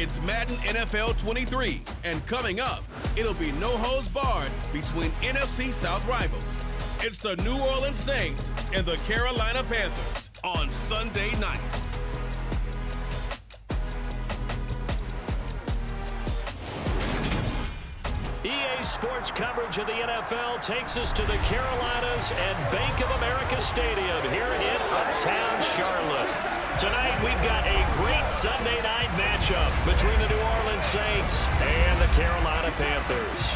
It's Madden NFL 23, and coming up, it'll be no holds barred between NFC South rivals. It's the New Orleans Saints and the Carolina Panthers on Sunday night. EA Sports coverage of the NFL takes us to the Carolinas and Bank of America Stadium here in Uptown Charlotte. Tonight we've got a great Sunday night matchup between the New Orleans Saints and the Carolina Panthers.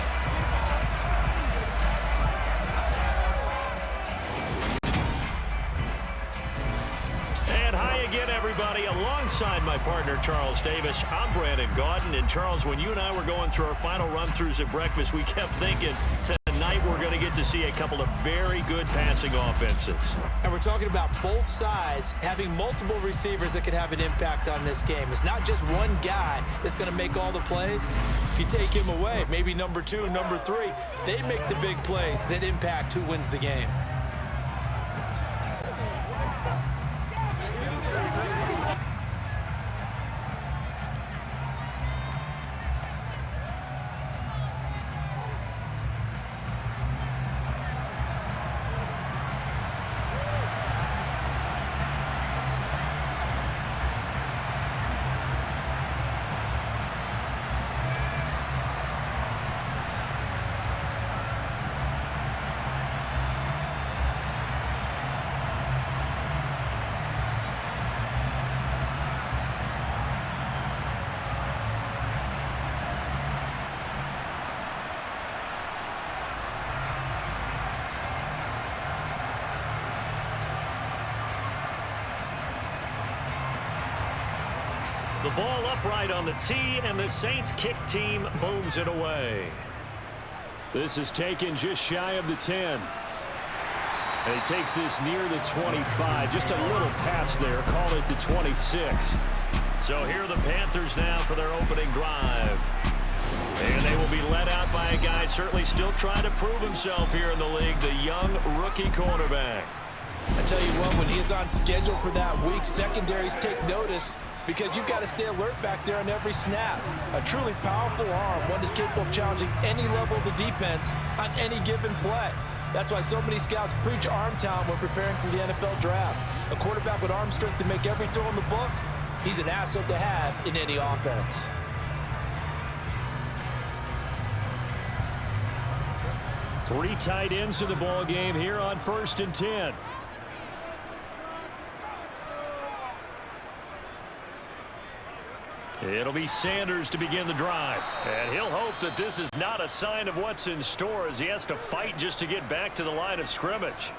And hi again, everybody. Alongside my partner, Charles Davis, I'm Brandon Gaudin. And Charles, when you and I were going through our final run-throughs at breakfast, we kept thinking tonight we're going to get to see a couple of very good passing offenses. And we're talking about both sides having multiple receivers that could have an impact on this game. It's not just one guy that's going to make all the plays. If you take him away, maybe number 2, number 3, they make the big plays that impact who wins the game. The ball upright on the tee, and the Saints kick team booms it away. This is taken just shy of the 10. And he takes this near the 25. Just a little pass there. Call it the 26. So here are the Panthers now for their opening drive. And they will be led out by a guy certainly still trying to prove himself here in the league, the young rookie cornerback. I tell you what, when he is on schedule for that week, secondaries take notice because you've got to stay alert back there on every snap. A truly powerful arm, one that's capable of challenging any level of the defense on any given play. That's why so many scouts preach arm talent when preparing for the NFL draft. A quarterback with arm strength to make every throw in the book, he's an asset to have in any offense. Three tight ends in the ball game here on 1st and 10. It'll be Sanders to begin the drive. And he'll hope that this is not a sign of what's in store as he has to fight just to get back to the line of scrimmage.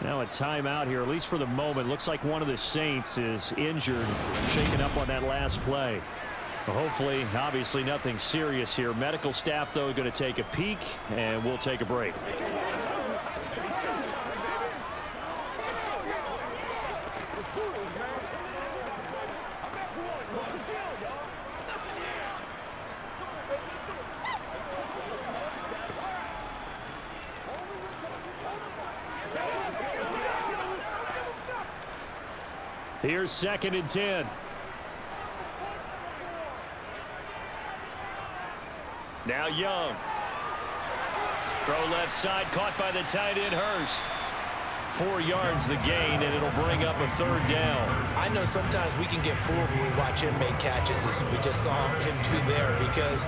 Now a timeout here, at least for the moment. Looks like one of the Saints is injured, shaken up on that last play. Well, hopefully, obviously nothing serious here. Medical staff, though, going to take a peek, and we'll take a break. Here's 2nd and 10. Now Young. Throw left side, caught by the tight end Hurst. 4 yards the gain, and it'll bring up a 3rd down. I know sometimes we can get fooled when we watch him make catches, as we just saw him do there, because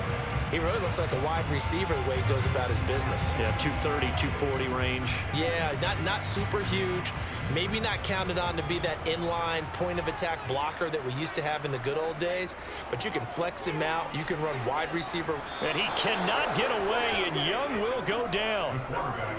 he really looks like a wide receiver the way he goes about his business. Yeah, 230, 240 range. Yeah, not super huge. Maybe not counted on to be that inline point-of-attack blocker that we used to have in the good old days. But you can flex him out. You can run wide receiver. And he cannot get away, and Young will go down.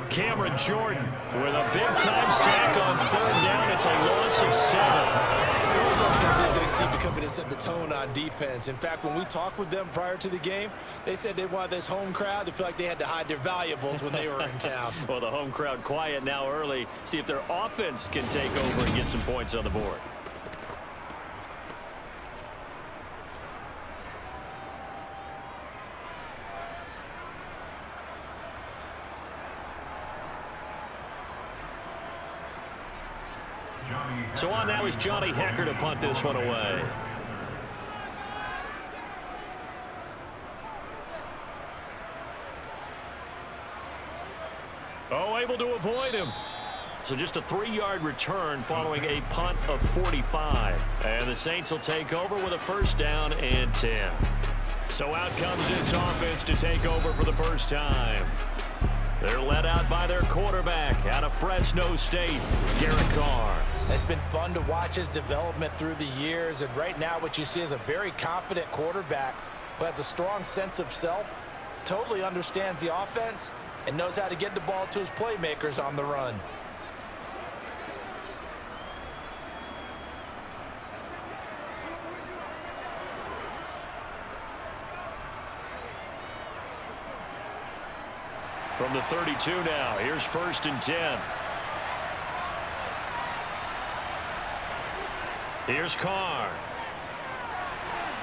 Cameron Jordan with a big-time sack on 3rd down. It's a loss of 7. It's up to the visiting team to come in and set the tone on defense. In fact, when we talked with them prior to the game, they said they wanted this home crowd to feel like they had to hide their valuables when they were in town. Well, the home crowd quiet now early. See if their offense can take over and get some points on the board. So on now is Johnny Hecker to punt this one away. Oh, able to avoid him. So just a 3-yard return following a punt of 45. And the Saints will take over with a first down and 10. So out comes this offense to take over for the first time. They're led out by their quarterback out of Fresno State, Derek Carr. It's been fun to watch his development through the years, and right now what you see is a very confident quarterback who has a strong sense of self, totally understands the offense, and knows how to get the ball to his playmakers on the run. From the 32 now, here's 1st and 10. Here's Carr.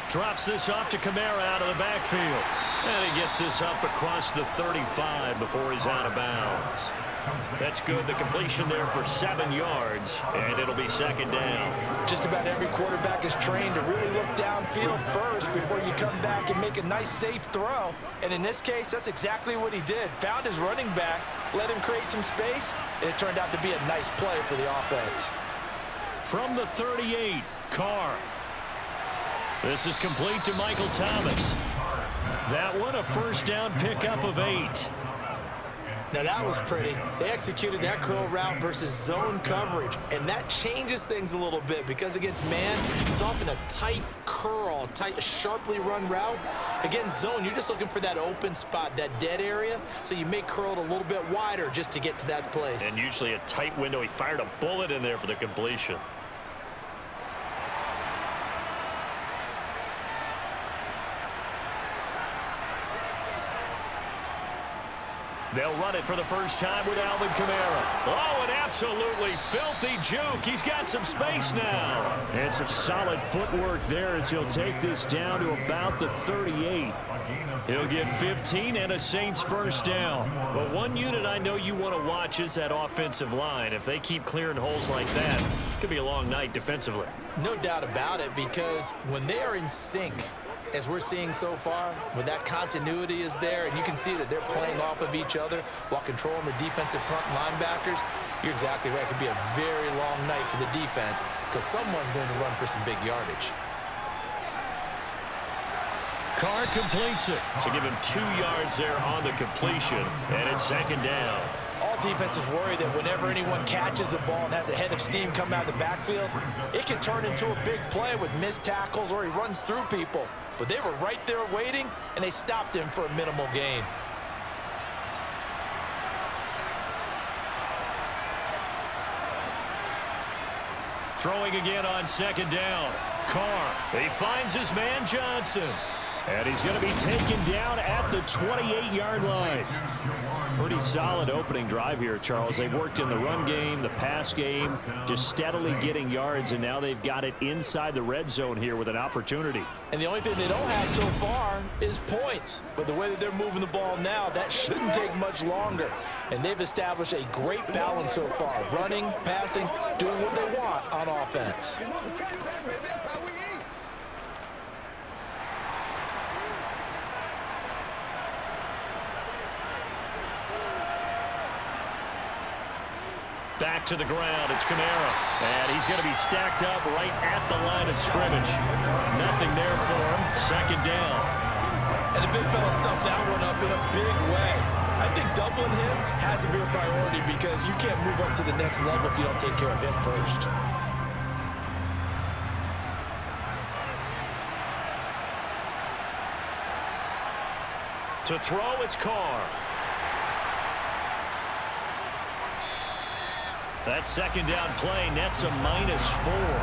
Drops this off to Kamara out of the backfield. And he gets this up across the 35 before he's out of bounds. That's good. The completion there for 7 yards, and it'll be 2nd down. Just about every quarterback is trained to really look downfield first before you come back and make a nice, safe throw. And in this case, that's exactly what he did. Found his running back, let him create some space, and it turned out to be a nice play for the offense. From the 38, Carr. This is complete to Michael Thomas. That one a first down pickup of 8. Now that was pretty. They executed that curl route versus zone coverage, and that changes things a little bit because against man, it's often a tight curl, tight, sharply run route. Against zone, you're just looking for that open spot, that dead area, so you may curl it a little bit wider just to get to that place. And usually a tight window. He fired a bullet in there for the completion. They'll run it for the first time with Alvin Kamara. Oh, an absolutely filthy juke. He's got some space now. And some solid footwork there as he'll take this down to about the 38. He'll get 15 and a Saints first down. But one unit I know you want to watch is that offensive line. If they keep clearing holes like that, it could be a long night defensively. No doubt about it, because when they are in sync, as we're seeing so far, when that continuity is there and you can see that they're playing off of each other while controlling the defensive front linebackers, you're exactly right. It could be a very long night for the defense because someone's going to run for some big yardage. Carr completes it. So give him 2 yards there on the completion, and it's 2nd down. All defenses worry that whenever anyone catches the ball and has a head of steam come out of the backfield, it can turn into a big play with missed tackles or he runs through people. But they were right there waiting, and they stopped him for a minimal gain. Throwing again on 2nd down. Carr, he finds his man Johnson. And he's going to be taken down at the 28-yard line. Pretty solid opening drive here, Charles. They've worked in the run game, the pass game, just steadily getting yards, and now they've got it inside the red zone here with an opportunity. And the only thing they don't have so far is points. But the way that they're moving the ball now, that shouldn't take much longer. And they've established a great balance so far. Running, passing, doing what they want on offense. Back to the ground, it's Kamara. And he's going to be stacked up right at the line of scrimmage. Nothing there for him, 2nd down. And the big fella stuffed that one up in a big way. I think doubling him has to be a priority because you can't move up to the next level if you don't take care of him first. To throw, it's Carr. That 2nd down play nets a -4.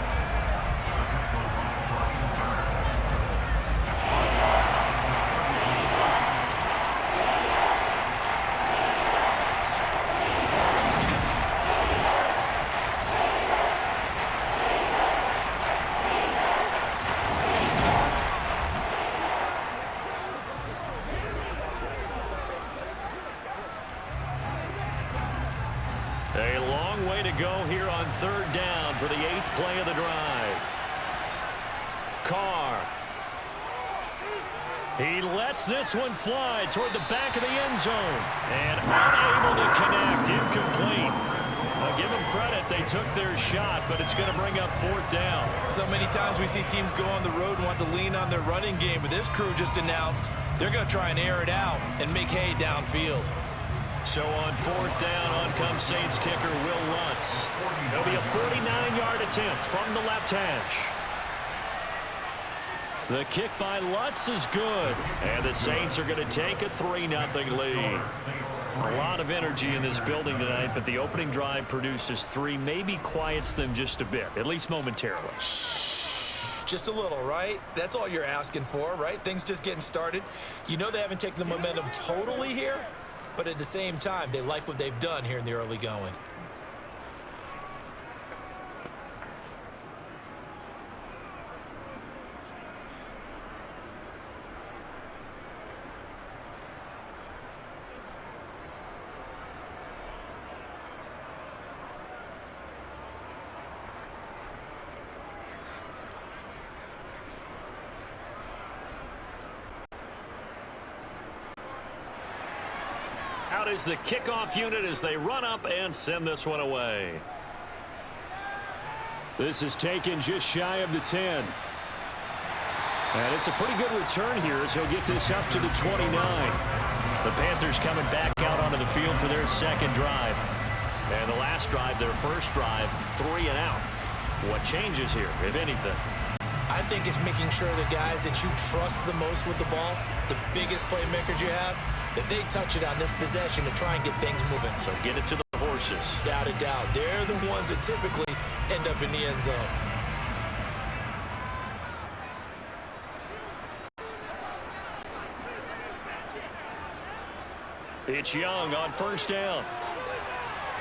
A long way to go here on 3rd down for the 8th play of the drive. Carr. He lets this one fly toward the back of the end zone. And unable to connect. took their shot, but it's going to bring up 4th down. So many times we see teams go on the road and want to lean on their running game, but this crew just announced they're going to try and air it out and make hay downfield. So on 4th down, on comes Saints kicker Will Lutz. It'll be a 49-yard attempt from the left hash. The kick by Lutz is good, and the Saints are going to take a 3-0 lead. A lot of energy in this building tonight, but the opening drive produces 3, maybe quiets them just a bit, at least momentarily. Just a little, right? That's all you're asking for, right? Things just getting started. You know they haven't taken the momentum totally here, but at the same time, they like what they've done here in the early going. Out is the kickoff unit as they run up and send this one away. This is taken just shy of the 10. And it's a pretty good return here as he'll get this up to the 29. The Panthers coming back out onto the field for their second drive. And the last drive, their first drive, 3 and out. What changes here, if anything? I think it's making sure the guys that you trust the most with the ball, the biggest playmakers you have, that they touch it on this possession to try and get things moving. So get it to the horses. Without a doubt. They're the ones that typically end up in the end zone. It's Young on 1st down.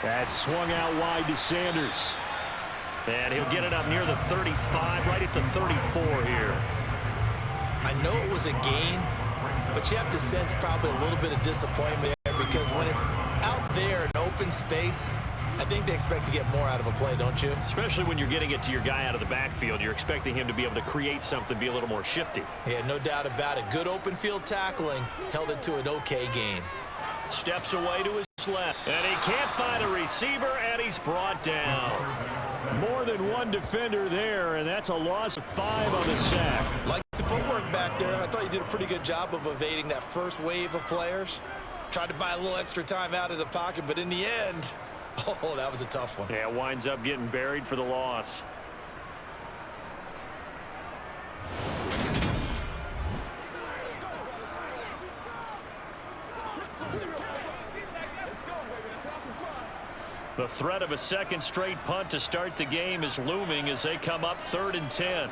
That's swung out wide to Sanders. And he'll get it up near the 35, right at the 34 here. I know it was a gain, but you have to sense probably a little bit of disappointment there because when it's out there in open space, I think they expect to get more out of a play, don't you? Especially when you're getting it to your guy out of the backfield. You're expecting him to be able to create something, be a little more shifty. Yeah, no doubt about it. Good open field tackling held it to an okay gain. Steps away to his left, and he can't find a receiver, and he's brought down. More than one defender there, and that's a loss of 5 on the sack. Like the footwork back there, I thought he did a pretty good job of evading that first wave of players. Tried to buy a little extra time out of the pocket, but in the end, oh, that was a tough one. Yeah, winds up getting buried for the loss. The threat of a second straight punt to start the game is looming as they come up 3rd and 10.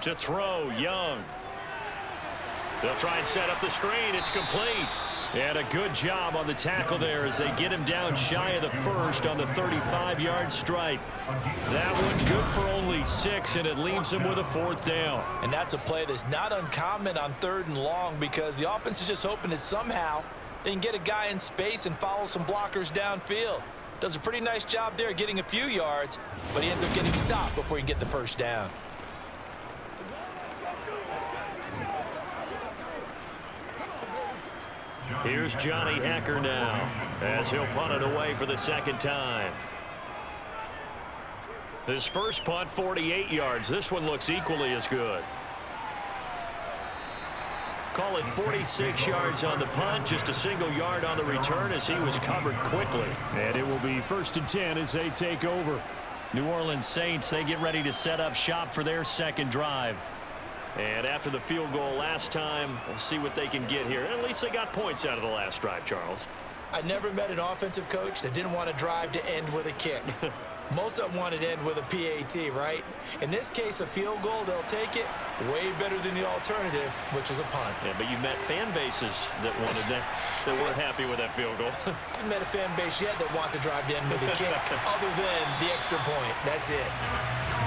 To throw, Young. They'll try and set up the screen. It's complete. And a good job on the tackle there as they get him down shy of the first on the 35-yard strike. That one good for only 6, and it leaves him with a 4th down. And that's a play that's not uncommon on 3rd and long because the offense is just hoping that somehow they can get a guy in space and follow some blockers downfield. Does a pretty nice job there getting a few yards, but he ends up getting stopped before he can get the first down. Here's Johnny Hacker now as he'll punt it away for the second time. His first punt, 48 yards. This one looks equally as good. Call it 46 yards on the punt, just a single yard on the return as he was covered quickly. And it will be 1st and 10 as they take over. New Orleans Saints, they get ready to set up shop for their second drive. And after the field goal last time, we'll see what they can get here. At least they got points out of the last drive, Charles. I never met an offensive coach that didn't want a drive to end with a kick. Most of them wanted to end with a PAT, right? In this case, a field goal, they'll take it. Way better than the alternative, which is a punt. Yeah, but you've met fan bases that wanted that, that weren't happy with that field goal. I haven't met a fan base yet that wants a drive to end with a kick, other than the extra point. That's it.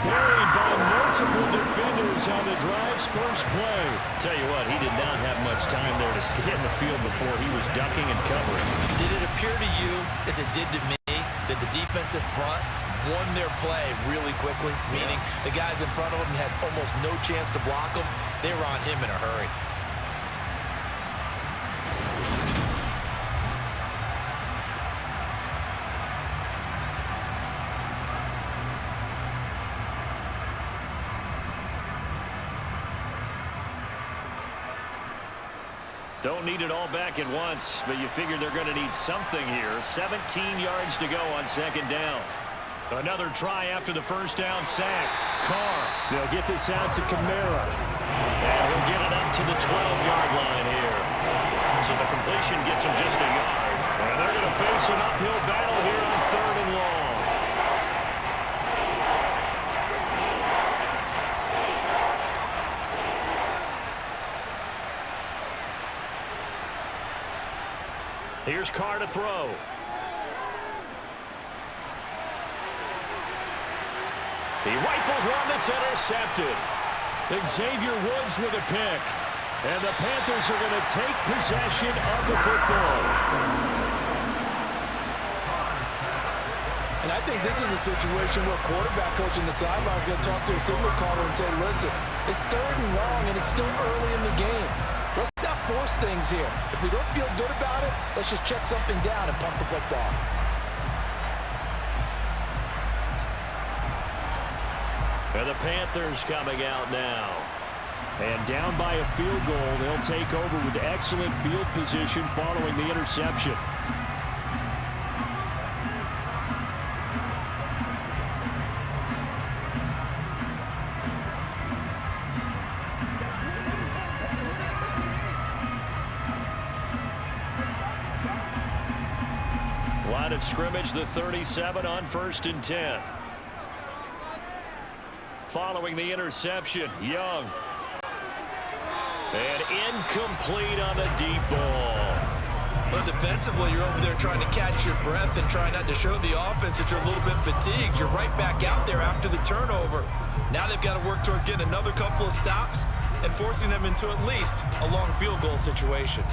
Buried by multiple defenders on the drive's first play. Tell you what, he did not have much time there to get in the field before he was ducking and covering. Did it appear to you, as it did to me, that the defensive front won their play really quickly, meaning the guys in front of them had almost no chance to block them? They were on him in a hurry. Don't need it all back at once, but you figure they're going to need something here. 17 yards to go on second down. Another try after the first down sack. Carr. They'll get this out to Kamara. And he'll get it up to the 12-yard line here. So the completion gets him just a yard. And they're going to face an uphill battle here on 3rd and long. Here's Carr to throw. He rifles one that's intercepted. Xavier Woods with a pick. And the Panthers are going to take possession of the football. And I think this is a situation where quarterback coach in the sideline is going to talk to a signal caller and say, listen, it's 3rd and long and it's still early in the game. Let's not force things here. If we don't feel good about it, let's just check something down and pump the football. And the Panthers coming out now. And down by a field goal, they'll take over with excellent field position following the interception. Line of scrimmage, the 37 on 1st and 10. Following the interception, Young. And incomplete on the deep ball. But defensively, you're over there trying to catch your breath and trying not to show the offense that you're a little bit fatigued. You're right back out there after the turnover. Now they've got to work towards getting another couple of stops and forcing them into at least a long field goal situation.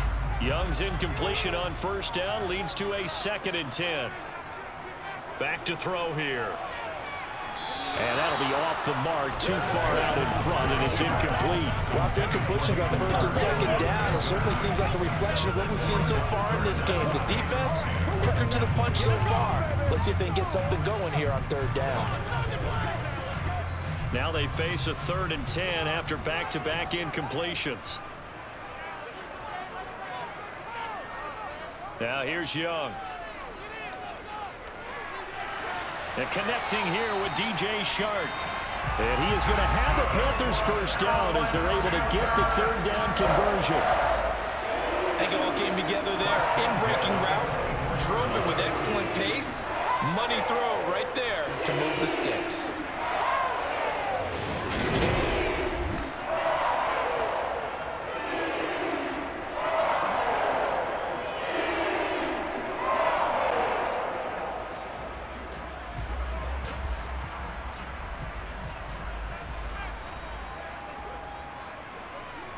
Young's incompletion on 1st down leads to a 2nd and 10. Back to throw here. And that'll be off the mark, too far out in front, and it's incomplete. Well, after incompletions on 1st and 2nd down, it certainly seems like a reflection of what we've seen so far in this game. The defense, quicker to the punch so far. Let's see if they can get something going here on 3rd down. Now they face a 3rd and 10 after back-to-back incompletions. Now here's Young. And connecting here with DJ Shark. And he is going to have the Panthers first down as they're able to get the 3rd down conversion. I think it all came together there. In-breaking route, drove it with excellent pace. Money throw right there to move the sticks.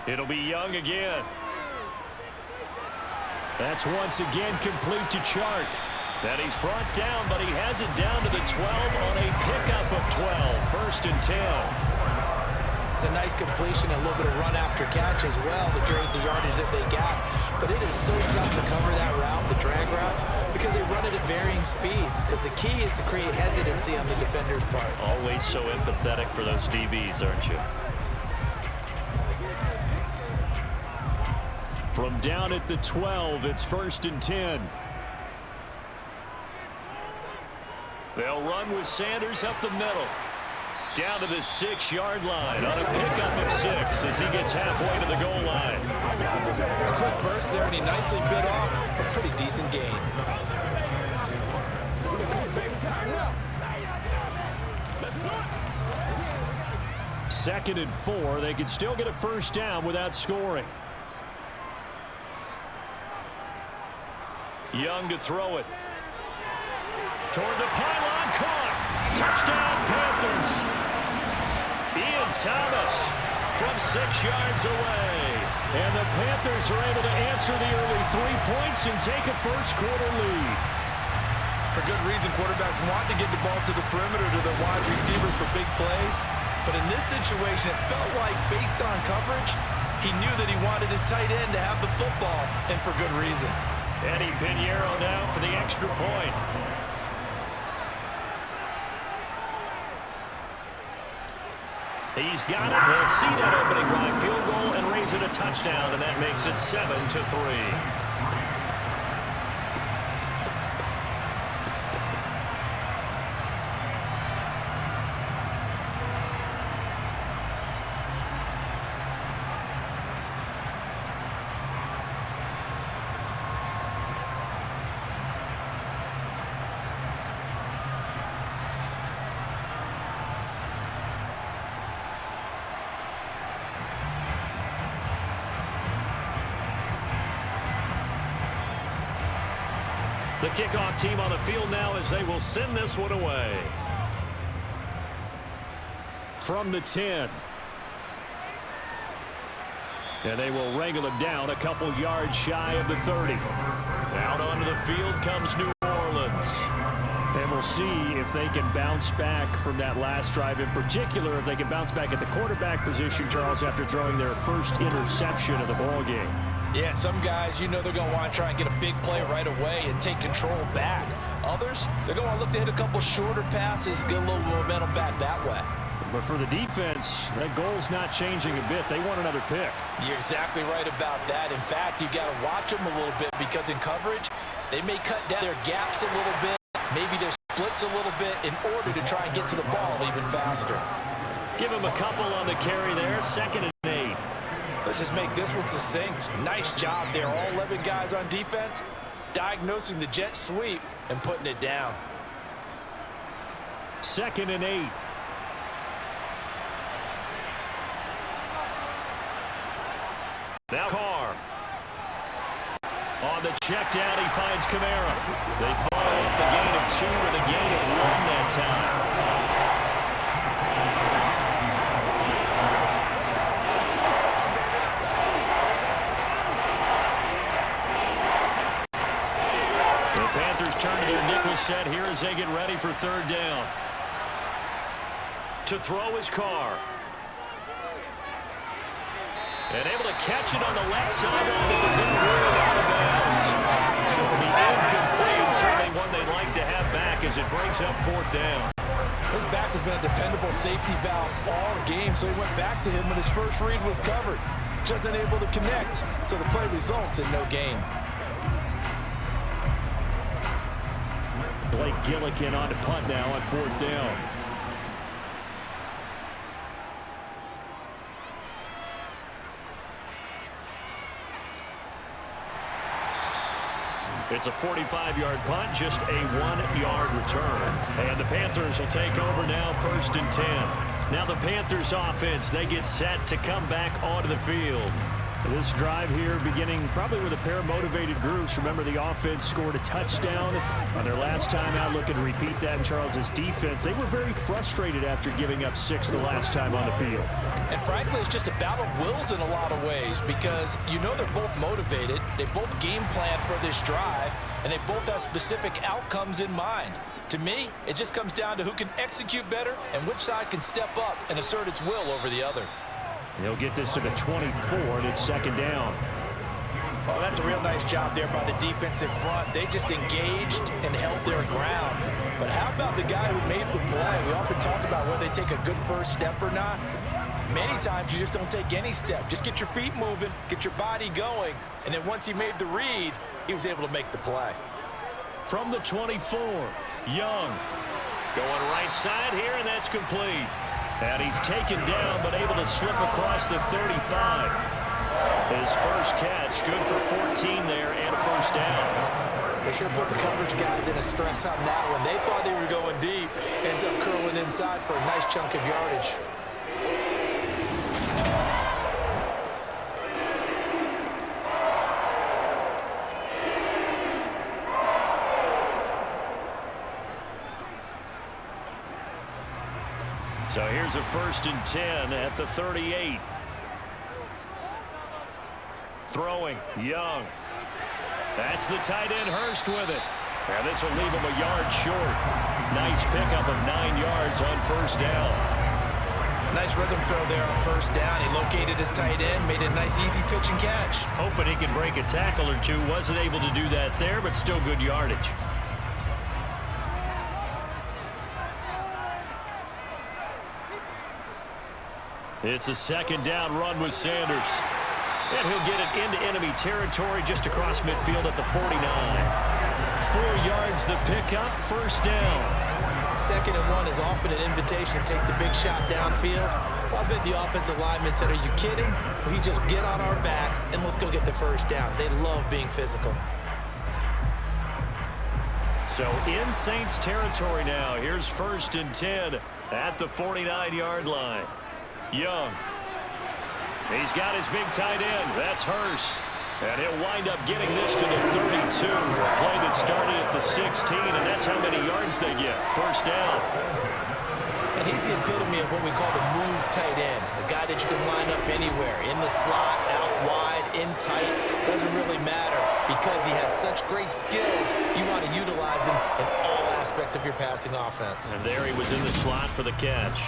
It'll be Young again. That's once again complete to Chark. That he's brought down, but he has it down to the 12 on a pickup of 12. 1st and 10. It's a nice completion and a little bit of run after catch as well to create the yardage that they got. But it is so tough to cover that route, the drag route, because they run it at varying speeds. Because the key is to create hesitancy on the defender's part. Always so empathetic for those DBs, aren't you? From down at the 12, it's 1st and 10. They'll run with Sanders up the middle. Down to the 6-yard line on a pickup of 6 as he gets halfway to the goal line. A quick burst there, and he nicely bit off a pretty decent gain. Second and 4. They can still get a first down without scoring. Young to throw it. Toward the pylon, caught. Touchdown, Panthers. Ian Thomas from 6 yards away. And the Panthers are able to answer the early 3 points and take a first-quarter lead. For good reason, quarterbacks want to get the ball to the perimeter to their wide receivers for big plays. But in this situation, it felt like, based on coverage, he knew that he wanted his tight end to have the football, and for good reason. Eddie Pinheiro now for the extra point. He's got it. They'll see that opening drive field goal and raise it a touchdown, and that makes it 7-3. The kickoff team on the field now as they will send this one away. From the 10. And they will wrangle him down a couple yards shy of the 30. Out onto the field comes New Orleans. And we'll see if they can bounce back from that last drive. In particular, if they can bounce back at the quarterback position, Charles, after throwing their first interception of the ball game. Yeah, and some guys, you know they're going to want to try and get a big play right away and take control back. Others, they're going to look to hit a couple shorter passes, get a little momentum back that way. But for the defense, that goal's not changing a bit. They want another pick. You're exactly right about that. In fact, you got to watch them a little bit because in coverage, they may cut down their gaps a little bit, maybe their splits a little bit in order to try and get to the ball even faster. Give him a couple on the carry there, 2nd and 8. Let's just make this one succinct. Nice job there. All 11 guys on defense diagnosing the jet sweep and putting it down. 2nd and 8. Now Carr. On the check down, he finds Kamara. They follow up the gain of 2 with a gain of 1 that time. Turn to their nickel set here as they get ready for 3rd down. To throw is Carr. And able to catch it on the left sideline at the good roll out of bounds. So it'll be incomplete, certainly one they'd like to have back as it brings up 4th down. His back has been a dependable safety valve all game, so he went back to him when his first read was covered. Just unable to connect, so the play results in no gain. Blake Gillikin on to punt now on 4th down. It's a 45-yard punt, just a 1-yard return. And the Panthers will take over now, 1st and 10. Now the Panthers offense, they get set to come back onto the field. This drive here beginning probably with a pair of motivated groups. Remember, the offense scored a touchdown on their last time out. Looking to repeat that in Charles's defense. They were very frustrated after giving up 6 the last time on the field. And frankly, it's just a battle of wills in a lot of ways because you know they're both motivated. They both game plan for this drive, and they both have specific outcomes in mind. To me, it just comes down to who can execute better and which side can step up and assert its will over the other. They'll get this to the 24, and it's 2nd down. Oh, that's a real nice job there by the defense in front. They just engaged and held their ground. But how about the guy who made the play? We often talk about whether they take a good first step or not. Many times you just don't take any step. Just get your feet moving, get your body going, and then once he made the read, he was able to make the play. From the 24, Young. Going right side here, and that's complete. And he's taken down, but able to slip across the 35. His first catch, good for 14 there, and a 1st down. They sure put the coverage guys in a stress on that one. They thought they were going deep. Ends up curling inside for a nice chunk of yardage. So here's a 1st and 10 at the 38. Throwing, Young. That's the tight end, Hurst, with it. And this will leave him a yard short. Nice pickup of 9 yards on 1st down. Nice rhythm throw there on 1st down. He located his tight end, made a nice easy pitch and catch. Hoping he could break a tackle or two. Wasn't able to do that there, but still good yardage. It's a second down run with Sanders. And he'll get it into enemy territory just across midfield at the 49. 4 yards the pickup, first down. 2nd and 1 is often an invitation to take the big shot downfield. I bet the offensive lineman said, are you kidding? We just get on our backs and let's go get the first down. They love being physical. So in Saints territory now. Here's 1st and 10 at the 49-yard line. Young. He's got his big tight end. That's Hurst. And he'll wind up getting this to the 32. A play that started at the 16, and that's how many yards they get. First down. And he's the epitome of what we call the move tight end. A guy that you can line up anywhere. In the slot, out wide, in tight. Doesn't really matter because he has such great skills. You want to utilize him in all aspects of your passing offense. And there he was in the slot for the catch.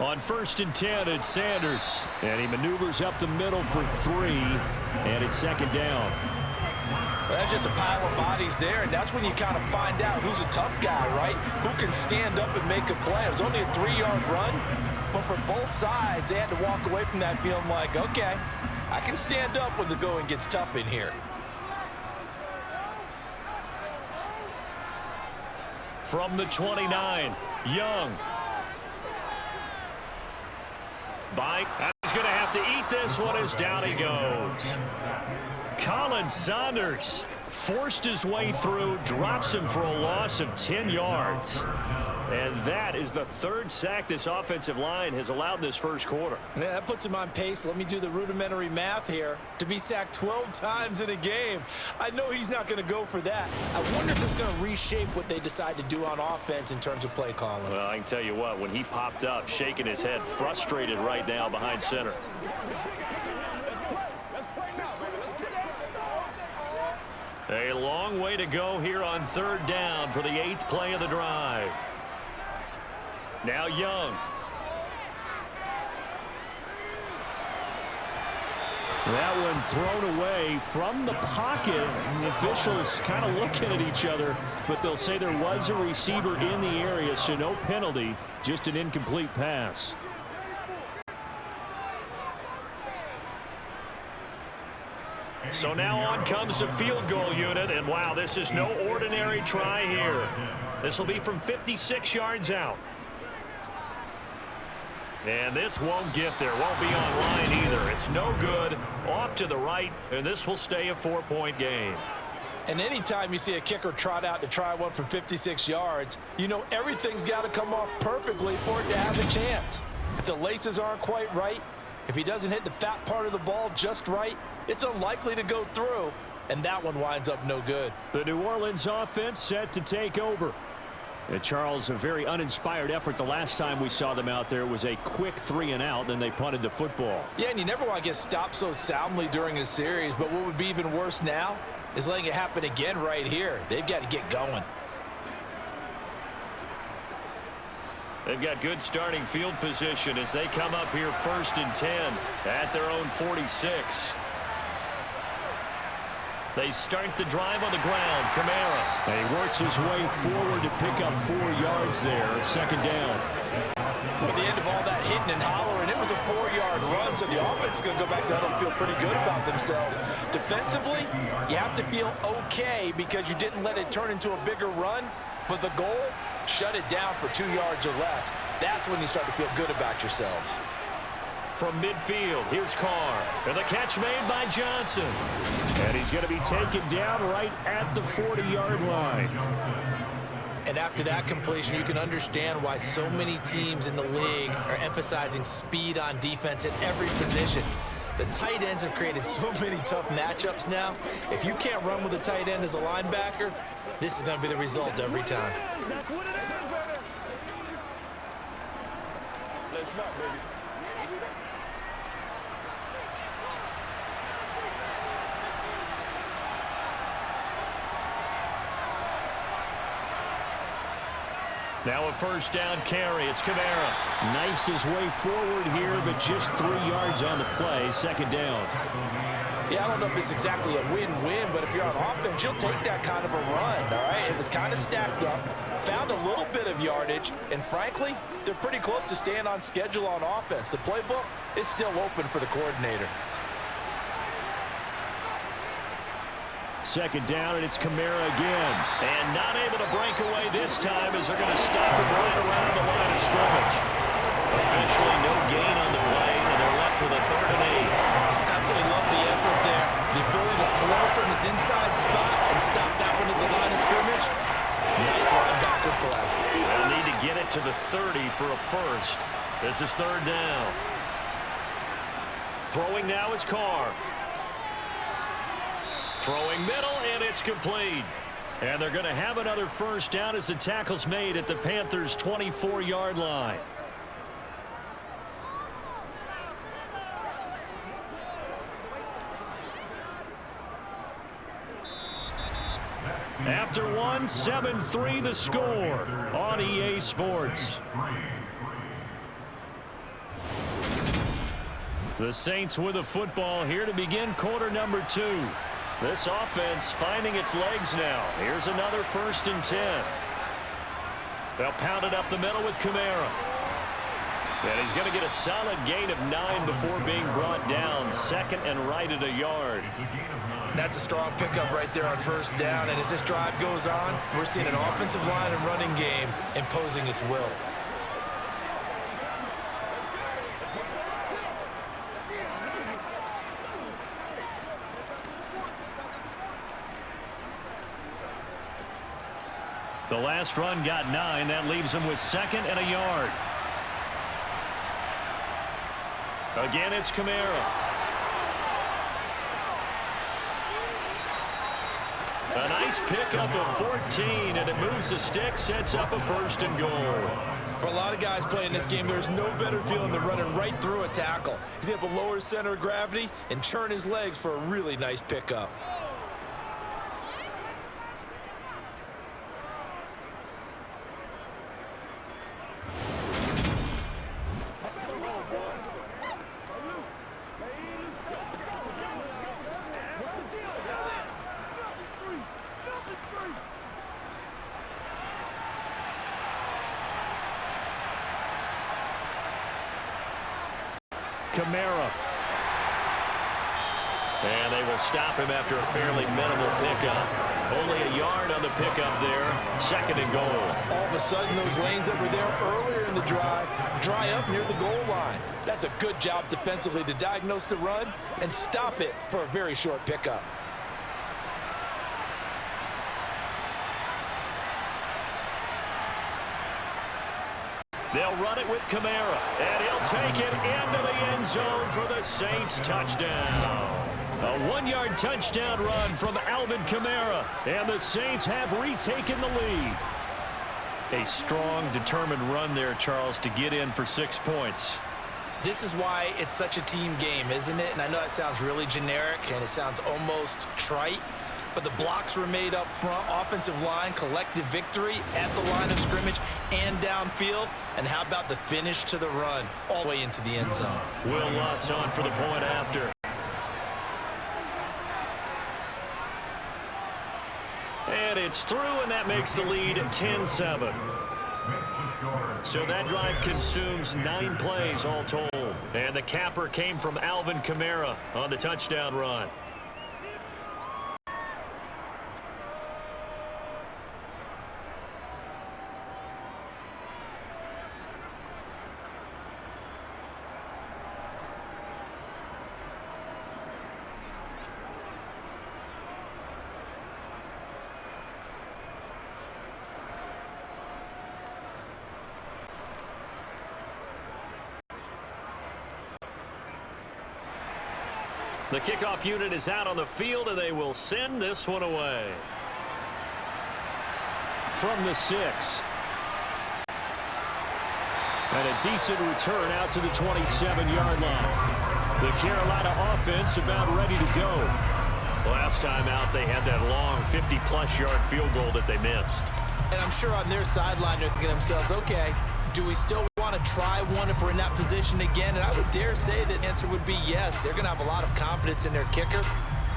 On 1st and 10, it's Sanders. And he maneuvers up the middle for 3. And it's 2nd down. Well, that's just a pile of bodies there, and that's when you kind of find out who's a tough guy, right? Who can stand up and make a play. It was only a 3-yard run, but for both sides, they had to walk away from that feeling like, okay, I can stand up when the going gets tough in here. From the 29, Young. Bike. He's going to have to eat this one as down he goes. Colin Saunders forced his way through, drops him for a loss of 10 yards. And that is the 3rd sack this offensive line has allowed this first quarter. Yeah, that puts him on pace. Let me do the rudimentary math here. To be sacked 12 times in a game. I know he's not going to go for that. I wonder if it's going to reshape what they decide to do on offense in terms of play calling. Well, I can tell you what, when he popped up, shaking his head, frustrated right now behind center. A long way to go here on 3rd down for the 8th play of the drive. Now Young. That one thrown away from the pocket. The officials kind of looking at each other, but they'll say there was a receiver in the area, so no penalty, just an incomplete pass. So now on comes the field goal unit, and wow, this is no ordinary try here. This will be from 56 yards out. And this won't get there, won't be on line either. It's no good, off to the right, and this will stay a 4-point game. And anytime you see a kicker trot out to try one from 56 yards, you know everything's got to come off perfectly for it to have a chance. If the laces aren't quite right, if he doesn't hit the fat part of the ball just right, it's unlikely to go through, and that one winds up no good. The New Orleans offense set to take over. And Charles, a very uninspired effort the last time we saw them out there was a quick 3-and-out, then they punted the football. Yeah, and you never want to get stopped so soundly during a series, but what would be even worse now is letting it happen again right here. They've got to get going. They've got good starting field position as they come up here 1st and 10 at their own 46. They start the drive on the ground. Kamara. And he works his way forward to pick up 4 yards there. 2nd down. At the end of all that hitting and hollering, it was a 4-yard run, so the offense is going to go back down and feel pretty good about themselves. Defensively, you have to feel okay because you didn't let it turn into a bigger run, but the goal, shut it down for 2 yards or less. That's when you start to feel good about yourselves. From midfield, here's Carr. And the catch made by Johnson. And he's going to be taken down right at the 40-yard line. And after that completion, you can understand why so many teams in the league are emphasizing speed on defense at every position. The tight ends have created so many tough matchups now. If you can't run with a tight end as a linebacker, this is going to be the result every time. Let's not, baby. Now a first down carry. It's Kamara. Knifes his way forward here, but just 3 yards on the play. Second down. Yeah, I don't know if it's exactly a win-win, but if you're on offense, you'll take that kind of a run, all right? It was kind of stacked up, found a little bit of yardage, and frankly, they're pretty close to staying on schedule on offense. The playbook is still open for the coordinator. Second down, and it's Kamara again. And not able to break away this time as they're going to stop him right around the line of scrimmage. Officially no gain on the play, and they're left with a 3rd and 8. Absolutely love the effort there. The ability to flow from his inside spot and stop that one at the line of scrimmage. Nice linebacker play. They'll need to get it to the 30 for a first. This is 3rd down. Throwing now is Carr. Throwing middle, and it's complete. And they're going to have another first down as the tackle's made at the Panthers' 24-yard line. After one, 7-3 the score on EA Sports. The Saints with a football here to begin quarter number 2. This offense finding its legs now. Here's another 1st and 10. They'll pound it up the middle with Kamara. And he's going to get a solid gain of 9 before being brought down. 2nd and right at a yard. That's a strong pickup right there on 1st down. And as this drive goes on, we're seeing an offensive line and running game imposing its will. The last run got 9. That leaves him with 2nd and a yard. Again, it's Kamara. A nice pickup of 14, and it moves the stick, sets up a 1st and goal. For a lot of guys playing this game, there's no better feeling than running right through a tackle. He's able to lower his center of gravity and churn his legs for a really nice pickup. Kamara. And they will stop him after a fairly minimal pickup. Only a yard on the pickup there. 2nd and goal. All of a sudden, those lanes that were there earlier in the drive dry up near the goal line. That's a good job defensively to diagnose the run and stop it for a very short pickup. They'll run it with Kamara, and he'll take it into the end zone for the Saints touchdown. A 1-yard touchdown run from Alvin Kamara, and the Saints have retaken the lead. A strong, determined run there, Charles, to get in for 6 points. This is why it's such a team game, isn't it? And I know it sounds really generic, and it sounds almost trite, but the blocks were made up front, offensive line, collective victory at the line of scrimmage and downfield. And how about the finish to the run all the way into the end zone? Will Lutz on for the point after. And it's through, and that makes the lead 10-7. So that drive consumes 9 plays all told. And the capper came from Alvin Kamara on the touchdown run. The kickoff unit is out on the field, and they will send this one away. From the 6. And a decent return out to the 27-yard line. The Carolina offense about ready to go. Last time out, they had that long 50-plus yard field goal that they missed. And I'm sure on their sideline they're thinking to themselves, okay, do we still want to try one if we're in that position again? And I would dare say that the answer would be yes. They're going to have a lot of confidence in their kicker.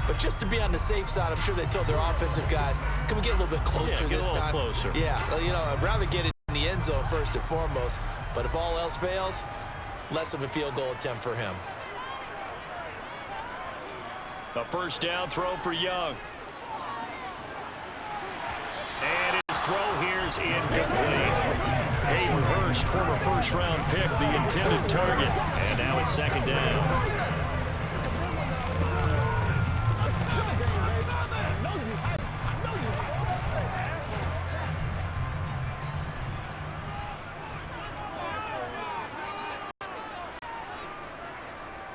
But just to be on the safe side, I'm sure they told their offensive guys, can we get a little bit closer this time? Closer. Yeah, well, you know, I'd rather get it in the end zone first and foremost. But if all else fails, less of a field goal attempt for him. A first down throw for Young. And his throw here's incomplete. Hayden Hurst, former first-round pick, the intended target. And now it's second down.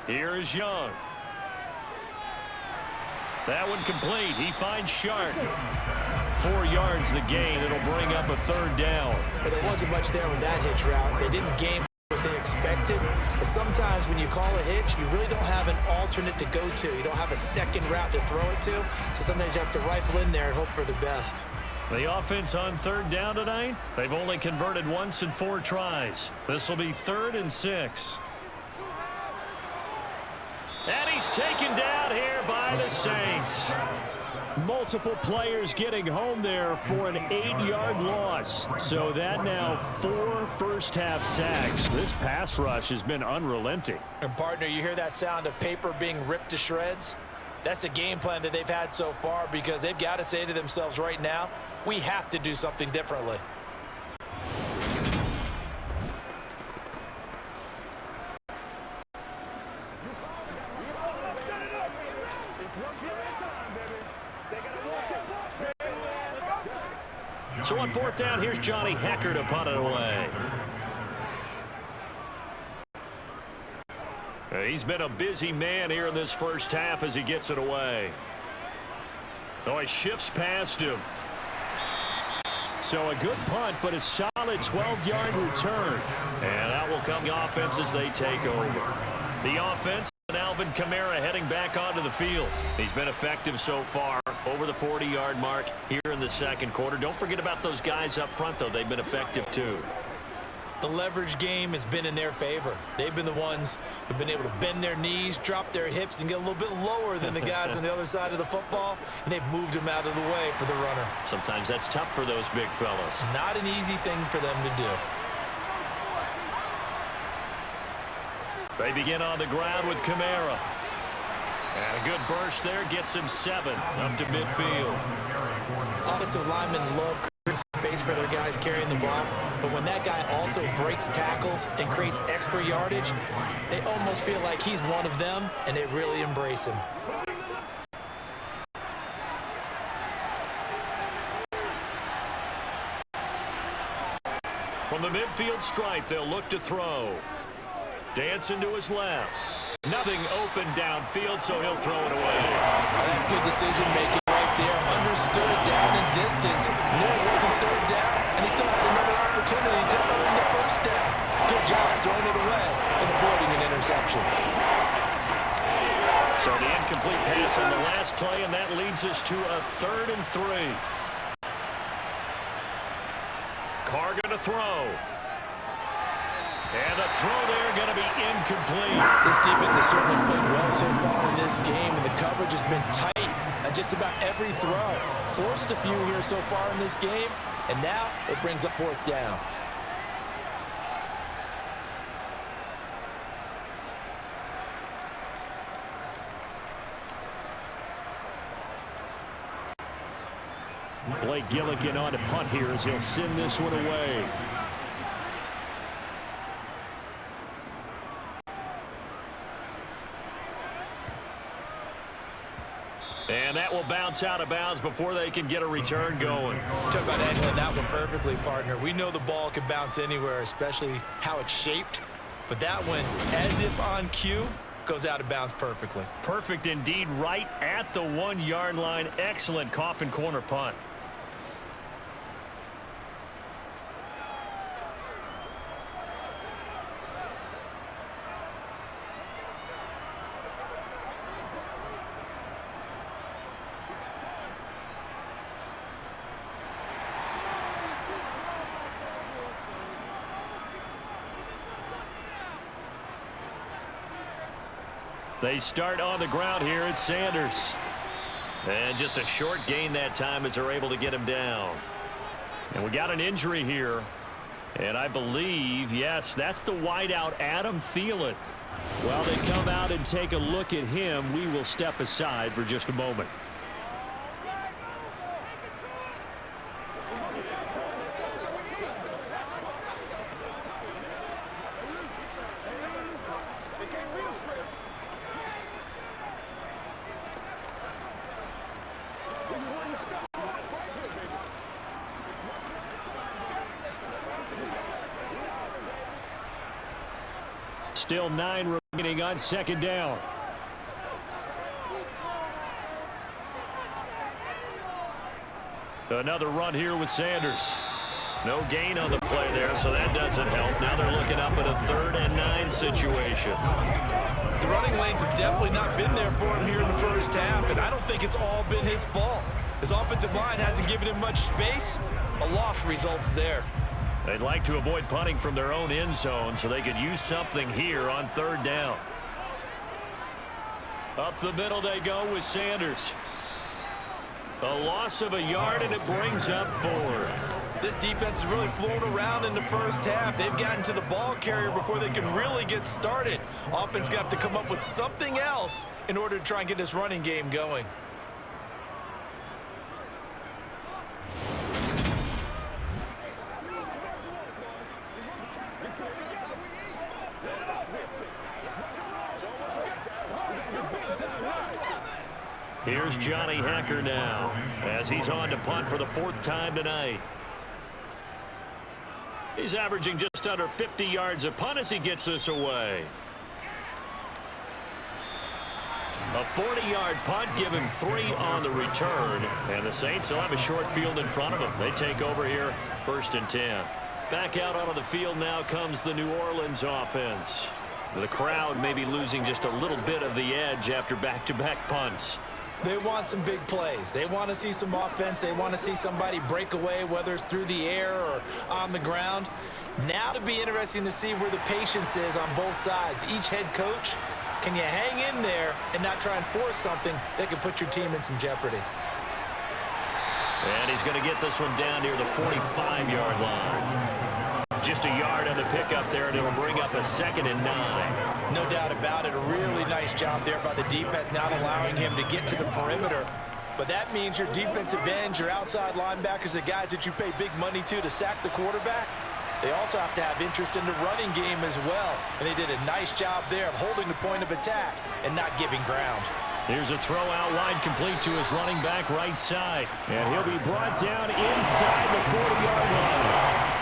Here is Young. That one complete. He finds Shark. 4 yards the gain. It'll bring up a third down. But there wasn't much there with that hitch route. They didn't game what they expected. But sometimes when you call a hitch, you really don't have an alternate to go to. You don't have a second route to throw it to. So sometimes you have to rifle in there and hope for the best. The offense on third down tonight, they've only converted once in 4 tries. This will be 3rd and 6. And he's taken down here by the Saints. Multiple players getting home there for an 8-yard loss. So that now 4 first-half sacks. This pass rush has been unrelenting. And partner, you hear that sound of paper being ripped to shreds? That's the game plan that they've had so far, because they've got to say to themselves right now, we have to do something differently. So on 4th down, here's Johnny Hecker to punt it away. He's been a busy man here in this first half as he gets it away. Oh, he shifts past him. So a good punt, but a solid 12-yard return. And that will come the offense as they take over. The offense, and Alvin Kamara heading back onto the field. He's been effective so far, over the 40-yard mark here in the second quarter. Don't forget about those guys up front, though. They've been effective, too. The leverage game has been in their favor. They've been the ones who've been able to bend their knees, drop their hips, and get a little bit lower than the guys on the other side of the football, and they've moved them out of the way for the runner. Sometimes that's tough for those big fellas. Not an easy thing for them to do. They begin on the ground with Kamara. And a good burst there gets him 7 up to midfield. Offensive linemen love creating space for their guys carrying the ball, but when that guy also breaks tackles and creates extra yardage, they almost feel like he's one of them, and they really embrace him. From the midfield stripe, they'll look to throw. Dancing to his left. Nothing open downfield, so he'll throw it away. Oh, that's good decision-making right there. Understood down and distance. Knew it wasn't third down, and he still had another opportunity to earn the first down. Good job throwing it away and avoiding an interception. So the incomplete pass on the last play, and that leads us to a 3rd and 3. Carr going to throw. And the throw there going to be incomplete. This defense has certainly played well so far in this game, and the coverage has been tight on just about every throw. Forced a few here so far in this game, and now it brings up 4th down. Blake Gilligan on to punt here as he'll send this one away. And that will bounce out of bounds before they can get a return going. Talk about angling that one perfectly, partner. We know the ball can bounce anywhere, especially how it's shaped. But that one, as if on cue, goes out of bounds perfectly. Perfect indeed, right at the 1-yard line. Excellent coffin corner punt. They start on the ground here at Sanders. And just a short gain that time as they're able to get him down. And we got an injury here. And I believe, yes, that's the wideout, Adam Thielen. While they come out and take a look at him, we will step aside for just a moment. Still 9 remaining on second down. Another run here with Sanders. No gain on the play there, so that doesn't help. Now they're looking up at a 3rd and 9 situation. The running lanes have definitely not been there for him here in the first half, and I don't think it's all been his fault. His offensive line hasn't given him much space. A loss results there. They'd like to avoid punting from their own end zone so they could use something here on 3rd down. Up the middle they go with Sanders. A loss of a yard, and it brings up 4th. This defense is really flown around in the first half. They've gotten to the ball carrier before they can really get started. Offense going to have to come up with something else in order to try and get this running game going. Here's Johnny Hacker now as he's on to punt for the 4th time tonight. He's averaging just under 50 yards a punt as he gets this away. A 40-yard punt, give him 3 on the return. And the Saints will have a short field in front of them. They take over here, 1st and 10. Back out onto the field now comes the New Orleans offense. The crowd may be losing just a little bit of the edge after back-to-back punts. They want some big plays. They want to see some offense. They want to see somebody break away, whether it's through the air or on the ground. Now to be interesting to see where the patience is on both sides. Each head coach, can you hang in there and not try and force something that could put your team in some jeopardy? And he's going to get this one down near the 45-yard line. Just a yard on the pickup there, and it'll bring up a 2nd and 9. No doubt about it. A really nice job there by the defense, not allowing him to get to the perimeter. But that means your defensive ends, your outside linebackers, the guys that you pay big money to sack the quarterback, they also have to have interest in the running game as well. And they did a nice job there of holding the point of attack and not giving ground. Here's a throw out wide, complete to his running back right side. And he'll be brought down inside the 40-yard line.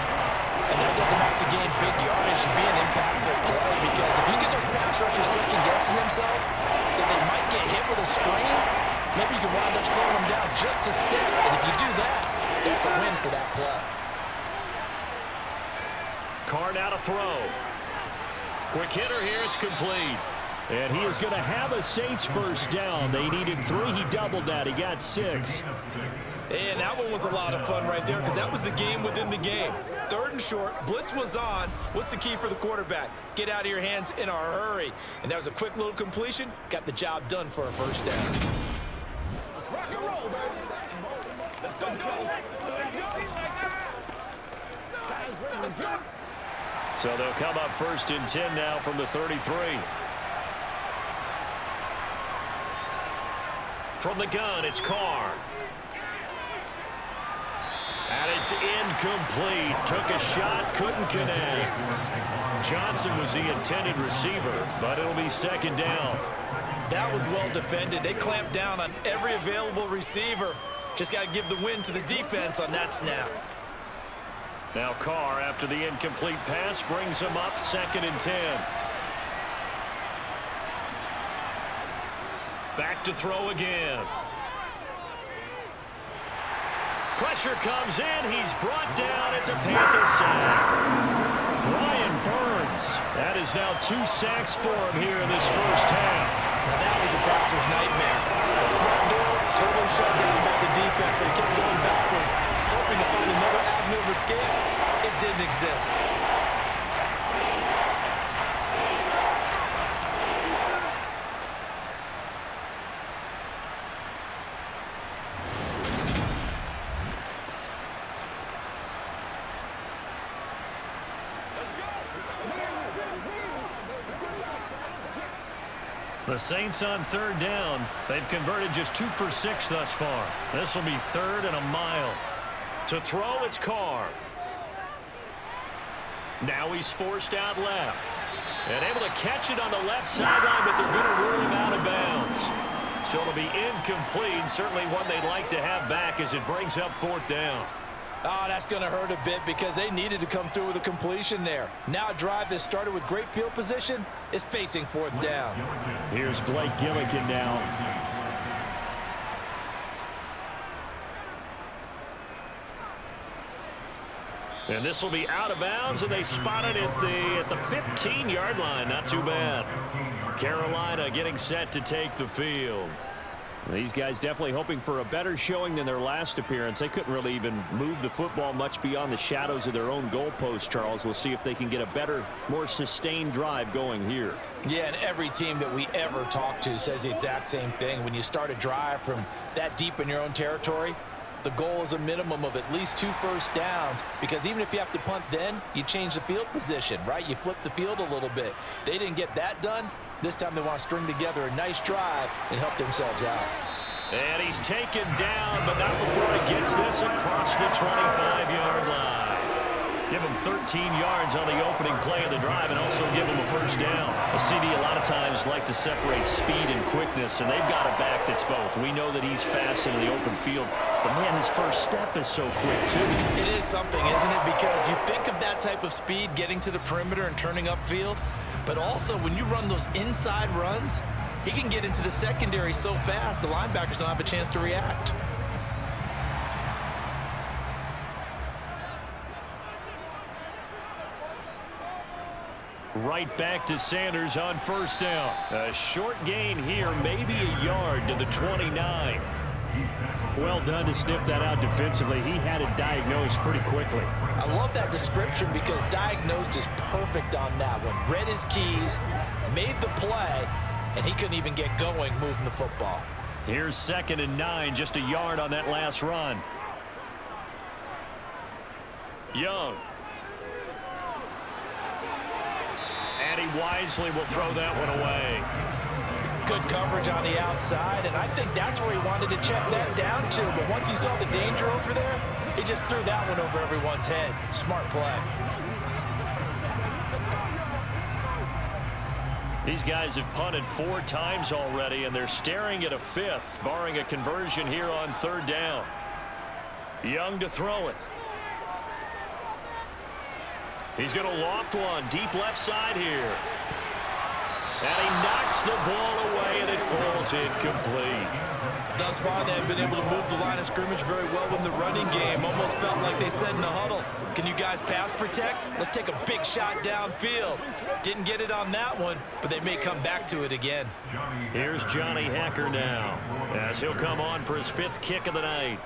And that doesn't have to gain big yardage to be an impactful play, because if you get those pass rushers second-guessing themselves, then they might get hit with a screen. Maybe you can wind up slowing them down just a step. And if you do that, that's a win for that play. Card out a throw. Quick hitter here, it's complete. And he is going to have a Saints first down. They needed 3. He doubled that. He got 6. And that one was a lot of fun right there, because that was the game within the game. 3rd and short, blitz was on. What's the key for the quarterback? Get out of your hands in a hurry. And that was a quick little completion. Got the job done for a first down. Let's rock and roll, baby. Let's go. Let's go. So they'll come up 1st and 10 now from the 33. From the gun, it's Carr. And it's incomplete. Took a shot, couldn't connect. Johnson was the intended receiver, but it'll be 2nd down. That was well defended. They clamped down on every available receiver. Just got to give the win to the defense on that snap. Now Carr, after the incomplete pass, brings him up 2nd and 10. Back to throw again. Pressure comes in. He's brought down. It's a Panther sack. Brian Burns. That is now 2 sacks for him here in this first half. Now that was a passer's nightmare. The front door totally shut down by the defense. They kept going backwards, hoping to find another avenue of escape. It didn't exist. The Saints on third down. They've converted just 2 for 6 thus far. This will be 3rd and a mile. To throw, it's Carr. Now he's forced out left. And able to catch it on the left sideline, but they're going to rule him out of bounds. So it'll be incomplete. Certainly one they'd like to have back as it brings up 4th down. Oh, that's going to hurt a bit because they needed to come through with a completion there. Now a drive that started with great field position is facing 4th down. Here's Blake Gillikin now. And this will be out of bounds, and they spot it at the 15-yard line. Not too bad. Carolina getting set to take the field. These guys definitely hoping for a better showing than their last appearance. They couldn't really even move the football much beyond the shadows of their own goalpost, Charles. We'll see if they can get a better, more sustained drive going here. Yeah, and every team that we ever talk to says the exact same thing. When you start a drive from that deep in your own territory, the goal is a minimum of at least 2 first downs, because even if you have to punt then, you change the field position, right? You flip the field a little bit. They didn't get that done. This time they want to string together a nice drive and help themselves out. And he's taken down, but not before he gets this across the 25-yard line. Give him 13 yards on the opening play of the drive and also give him a first down. A CD a lot of times like to separate speed and quickness, and they've got a back that's both. We know that he's fast in the open field, but man, his first step is so quick too. It is something, isn't it? Because you think of that type of speed getting to the perimeter and turning upfield, but also when you run those inside runs, he can get into the secondary so fast the linebackers don't have a chance to react. Right back to Sanders on first down. A short gain here, maybe a yard to the 29. Well done to sniff that out defensively. He had it diagnosed pretty quickly. I love that description because diagnosed is perfect on that one. Read his keys, made the play, and he couldn't even get going moving the football. Here's 2nd and 9, just a yard on that last run. Young. And he wisely will throw that one away. Good coverage on the outside, and I think that's where he wanted to check that down to. But once he saw the danger over there, he just threw that one over everyone's head. Smart play. These guys have punted 4 times already, and they're staring at a 5th, barring a conversion here on 3rd down. Young to throw it. He's going to loft one deep left side here. And he knocks the ball away, and it falls incomplete. Thus far, they have been able to move the line of scrimmage very well in the running game. Almost felt like they said in the huddle, can you guys pass protect? Let's take a big shot downfield. Didn't get it on that one, but they may come back to it again. Here's Johnny Hacker now, as he'll come on for his 5th kick of the night.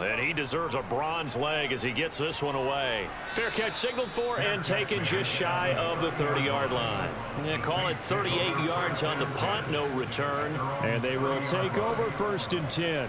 And he deserves a bronze leg as he gets this one away. Fair catch signaled for and taken just shy of the 30-yard line. And call it 38 yards on the punt, no return. And they will take over 1st and 10.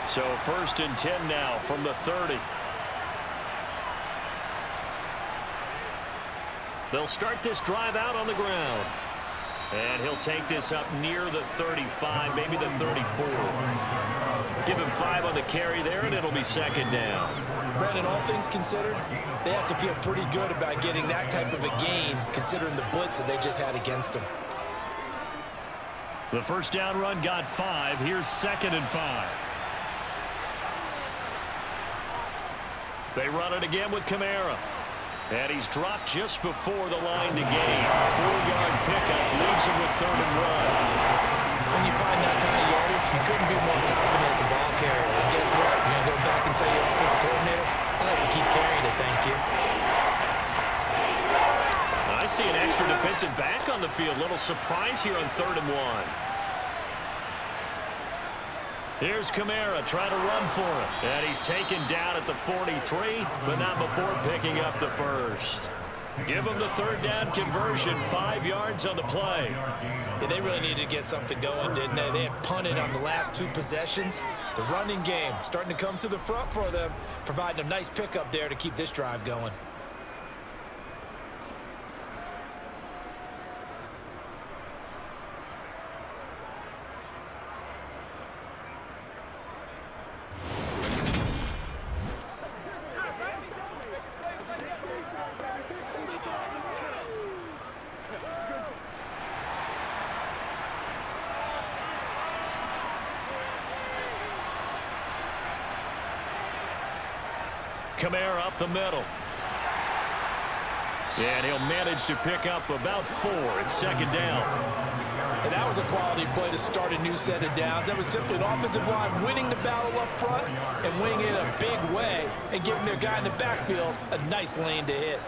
So 1st and 10 now from the 30. They'll start this drive out on the ground. And he'll take this up near the 35, maybe the 34. Give him 5 on the carry there, and it'll be 2nd down. Brandon, all things considered, they have to feel pretty good about getting that type of a gain, considering the blitz that they just had against them. The first down run got 5. Here's 2nd and 5. They run it again with Kamara. And he's dropped just before the line to gain. 4-yard pickup leaves him with 3rd and 1. When you find that kind of yardage, you couldn't be more confident as a ball carrier. And guess what? You're going to go back and tell your offensive coordinator, I'd like to keep carrying it, thank you. I see an extra defensive back on the field. Little surprise here on 3rd and 1. Here's Kamara trying to run for it. And he's taken down at the 43, but not before picking up the 1st. Give them the third down conversion, 5 yards on the play. Yeah, they really needed to get something going, didn't they? They had punted on the last 2 possessions. The running game starting to come to the front for them, providing a nice pickup there to keep this drive going. Kamara up the middle. And he'll manage to pick up about 4 at second down. And that was a quality play to start a new set of downs. That was simply an offensive line winning the battle up front and winning it a big way and giving their guy in the backfield a nice lane to hit.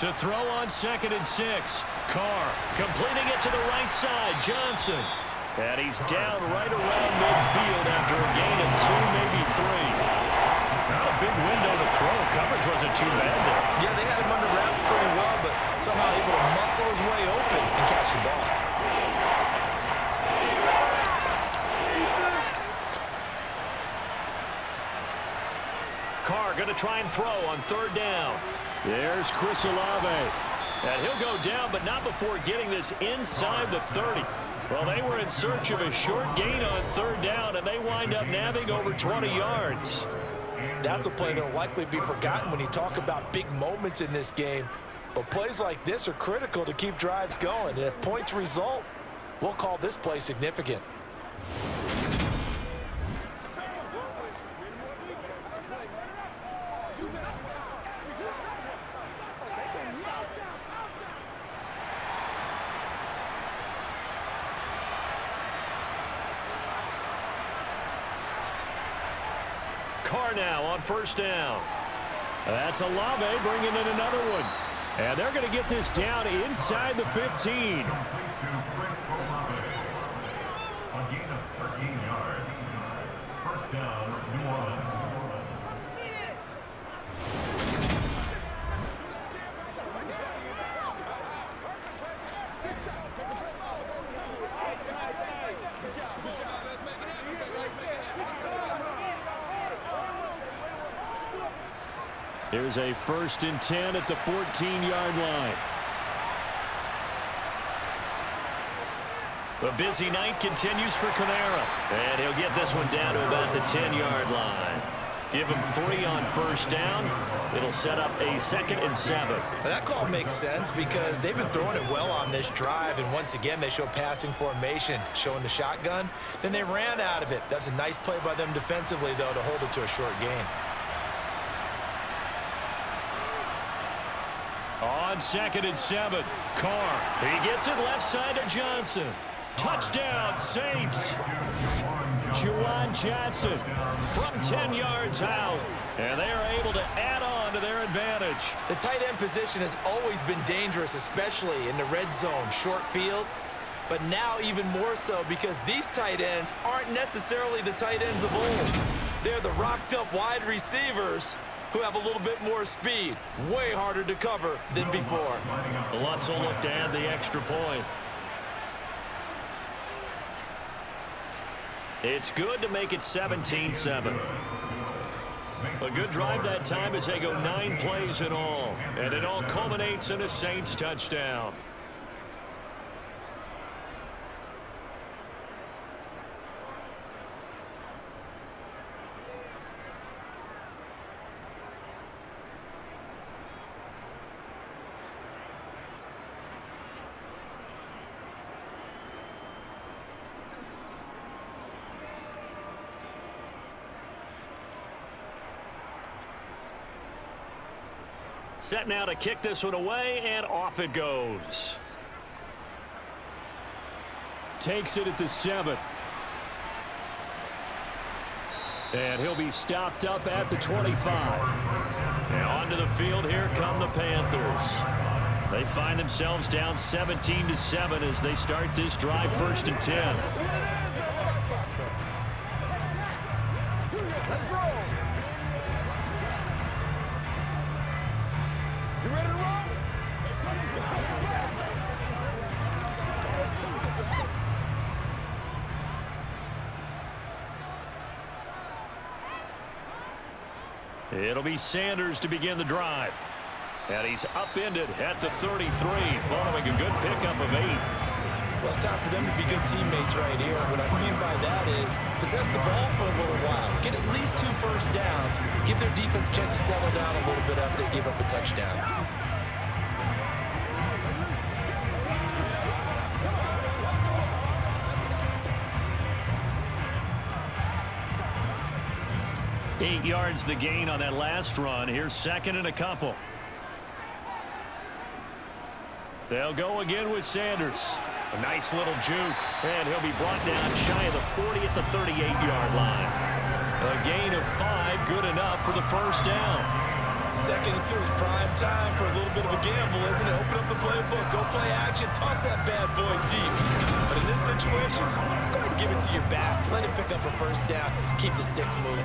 To throw on 2nd and 6. Carr completing it to the right side. Johnson. And he's down right around midfield after a gain of 2, maybe 3. Not a big window to throw. Coverage wasn't too bad there. Yeah, they had him under wraps pretty well, but somehow able to muscle his way open and catch the ball. Carr going to try and throw on 3rd down. There's Chris Olave. And he'll go down, but not before getting this inside the 30. Well, they were in search of a short gain on 3rd down, and they wind up nabbing over 20 yards. That's a play that will likely be forgotten when you talk about big moments in this game. But plays like this are critical to keep drives going. And if points result, we'll call this play significant. Carr now on 1st down. That's Olave bringing in another one. And they're going to get this down inside the 15. A gain of 13 yards. 1st down, New Orleans. Here's a 1st and 10 at the 14-yard line. The busy night continues for Kamara. And he'll get this one down to about the 10-yard line. Give him 3 on 1st down. It'll set up a 2nd and 7. That call makes sense because they've been throwing it well on this drive. And once again, they show passing formation, showing the shotgun. Then they ran out of it. That's a nice play by them defensively, though, to hold it to a short gain. On 2nd and 7, Carr. He gets it left side to Johnson. Touchdown, Saints. Juwan Johnson from 10 yards out. And they are able to add on to their advantage. The tight end position has always been dangerous, especially in the red zone, short field. But now even more so because these tight ends aren't necessarily the tight ends of old. They're the rocked-up wide receivers who have a little bit more speed. Way harder to cover than before. Lutz will look to add the extra point. It's good to make it 17-7. A good drive that time as they go 9 plays in all. And it all culminates in a Saints touchdown. Set now to kick this one away, and off it goes. Takes it at the 7. And he'll be stopped up at the 25. And onto the field, here come the Panthers. They find themselves down 17-7 as they start this drive 1st and 10. It'll be Sanders to begin the drive. And he's upended at the 33 following a good pickup of 8. Well, it's time for them to be good teammates right here. What I mean by that is possess the ball for a little while. Get at least 2 first downs. Give their defense a chance to settle down a little bit after they give up a touchdown. Eight yards the gain on that last run. Here's second and a couple. They'll go again with Sanders. A nice little juke. And he'll be brought down shy of the 40 at the 38-yard line. A gain of 5, good enough for the first down. 2nd and 2 is prime time for a little bit of a gamble, isn't it? Open up the playbook, go play action, toss that bad boy deep. But in this situation, go ahead and give it to your back. Let him pick up a first down. Keep the sticks moving.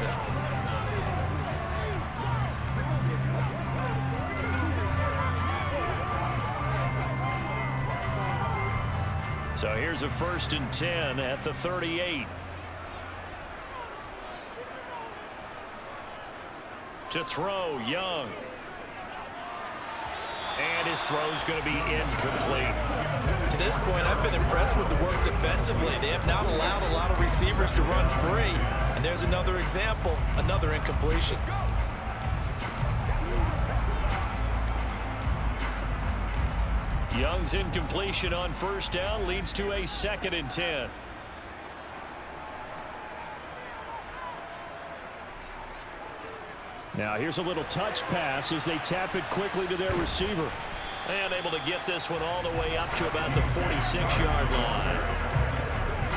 So here's a 1st and 10 at the 38. To throw, Young. And his throw's going to be incomplete. To this point, I've been impressed with the work defensively. They have not allowed a lot of receivers to run free. And there's another example, another incompletion. Young's incompletion on first down leads to a 2nd and 10. Now here's a little touch pass as they tap it quickly to their receiver. And able to get this one all the way up to about the 46-yard line.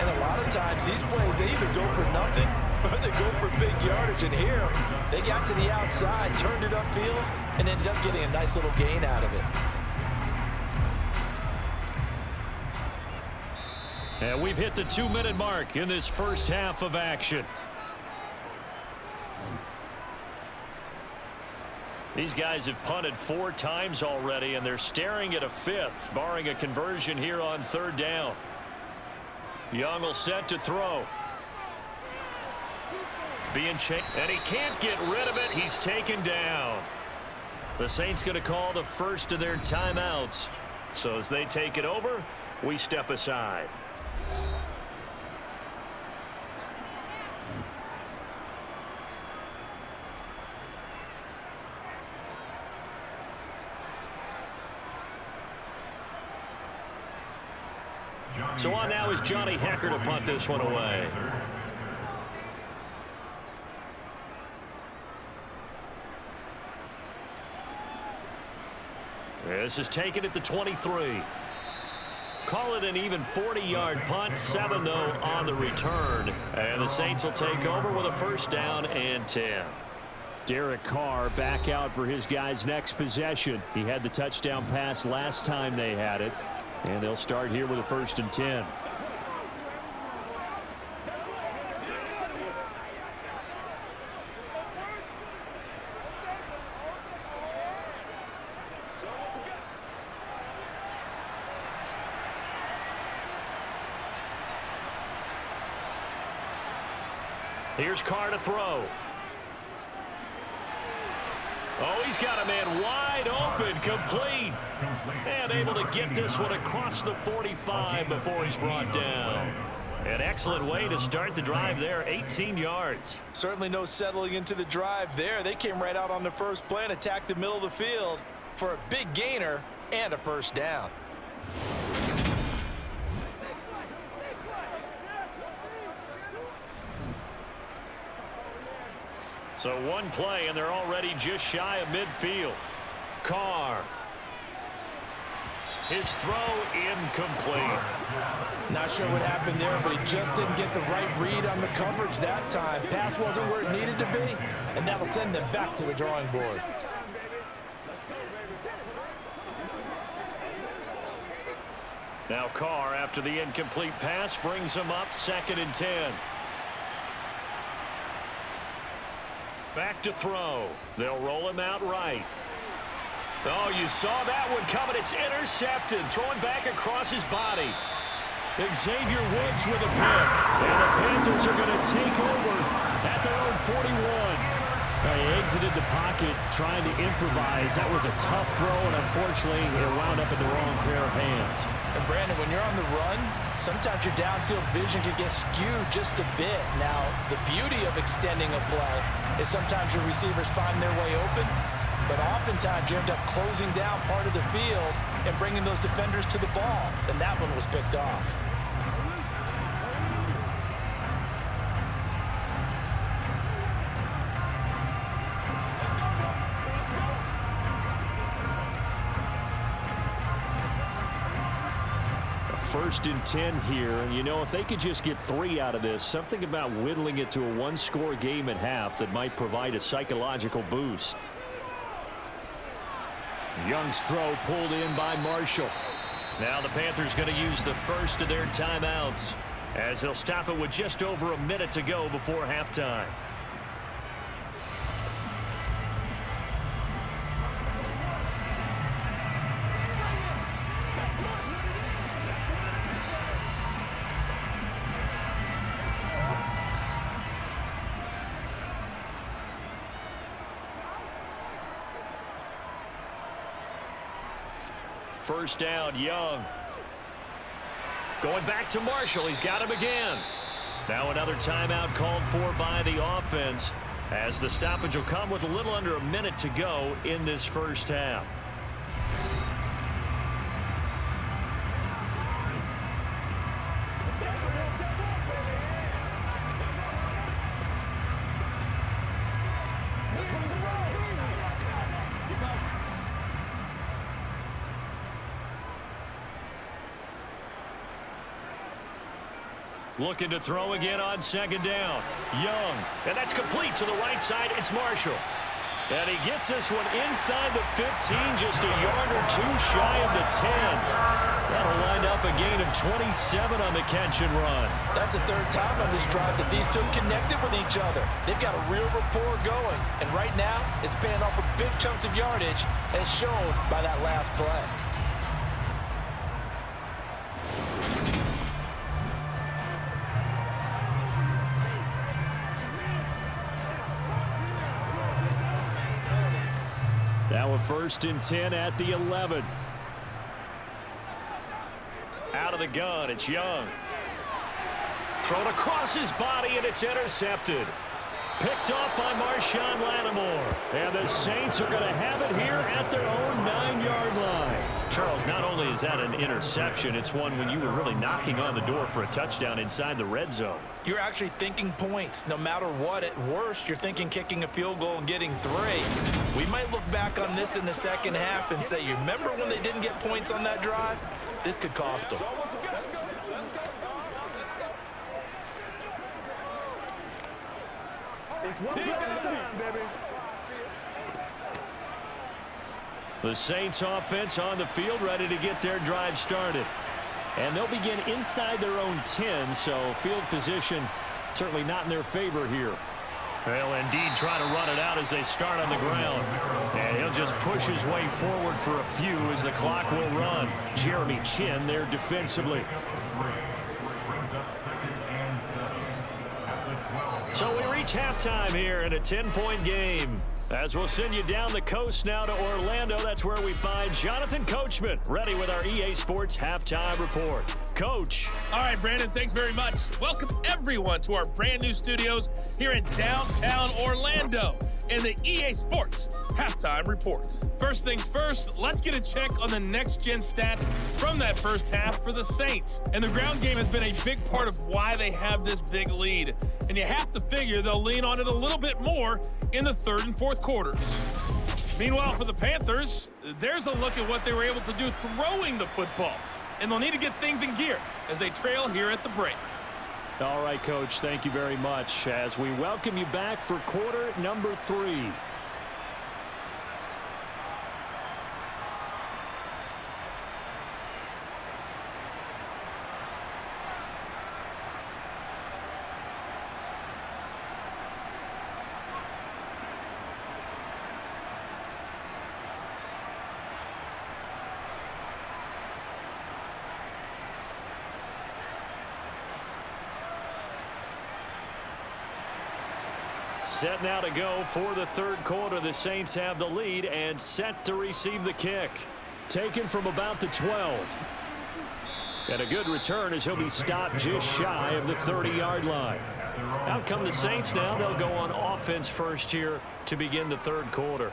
And a lot of times these plays, they either go for nothing or they go for big yardage. And here, they got to the outside, turned it upfield, and ended up getting a nice little gain out of it. And we've hit the 2-minute mark in this first half of action. These guys have punted 4 times already, and they're staring at a 5th, barring a conversion here on 3rd down. Young will set to throw. Being chased, and he can't get rid of it. He's taken down. The Saints going to call the first of their timeouts. So as they take it over, we step aside. So on now is Johnny Hecker to punt this one away. This is taken at the 23. Call it an even 40-yard punt. 7, though, on the return. And the Saints will take over with a 1st down and 10. Derek Carr back out for his guys' next possession. He had the touchdown pass last time they had it. And they'll start here with a 1st and 10. Here's Carr to throw. Oh, he's got a man wide open, complete. And able to get this one across the 45 before he's brought down. An excellent way to start the drive there, 18 yards. Certainly no settling into the drive there. They came right out on the first play and attacked the middle of the field for a big gainer and a 1st down. So one play, and they're already just shy of midfield. Carr. His throw incomplete. Not sure what happened there, but he just didn't get the right read on the coverage that time. Pass wasn't where it needed to be, and that'll send them back to the drawing board. Now Carr, after the incomplete pass, brings him up 2nd and 10. Back to throw. They'll roll him out right. Oh, you saw that one coming. It's intercepted. Throwing back across his body. Xavier Woods with a pick. And the Panthers are going to take over at their own 41. He exited the pocket trying to improvise. That was a tough throw, and unfortunately, it wound up in the wrong pair of hands. And Brandon, when you're on the run, sometimes your downfield vision can get skewed just a bit. Now, the beauty of extending a play is sometimes your receivers find their way open, but oftentimes you end up closing down part of the field and bringing those defenders to the ball, and that one was picked off. First and 10 here, and you know, if they could just get 3 out of this, something about whittling it to a one-score game at half that might provide a psychological boost. Young's throw pulled in by Marshall. Now the Panthers going to use the first of their timeouts as they'll stop it with just over a minute to go before halftime. First down, Young. Going back to Marshall. He's got him again. Now another timeout called for by the offense as the stoppage will come with a little under a minute to go in this first half. Looking to throw again on second down. Young. And that's complete to the right side. It's Marshall. And he gets this one inside the 15, just a yard or two shy of the 10. That'll wind up a gain of 27 on the catch and run. That's the third time on this drive that these two connected with each other. They've got a real rapport going. And right now, it's paying off with big chunks of yardage as shown by that last play. Now a first and 10 at the 11. Out of the gun, it's Young. Thrown across his body, and it's intercepted. Picked off by Marshawn Lattimore. And the Saints are going to have it here at their own 9-yard line. Charles, not only is that an interception, it's one when you were really knocking on the door for a touchdown inside the red zone. You're actually thinking points. No matter what, at worst, you're thinking kicking a field goal and getting 3. We might look back on this in the second half and say, you remember when they didn't get points on that drive? This could cost them. It's one play at a time, baby. The Saints offense on the field ready to get their drive started. And they'll begin inside their own 10, so field position certainly not in their favor here. They'll indeed try to run it out as they start on the ground. And he'll just push his way forward for a few as the clock will run. Jeremy Chin there defensively. So we reach halftime here in a 10-point game. As we'll send you down the coast now to Orlando, that's where we find Jonathan Coachman ready with our EA Sports Halftime Report. Coach. All right, Brandon, thanks very much. Welcome everyone to our brand new studios here in downtown Orlando in the EA Sports Halftime Report. First things first, let's get a check on the next-gen stats from that first half for the Saints. And the ground game has been a big part of why they have this big lead. And you have to figure they'll lean on it a little bit more in the third and fourth quarters. Meanwhile, for the Panthers, there's a look at what they were able to do throwing the football. And they'll need to get things in gear as they trail here at the break. All right, Coach, thank you very much as we welcome you back for quarter number 3. Set now to go for the third quarter. The Saints have the lead and set to receive the kick. Taken from about the 12. And a good return as he'll be stopped just shy of the 30-yard line. Out come the Saints now. They'll go on offense first here to begin the third quarter.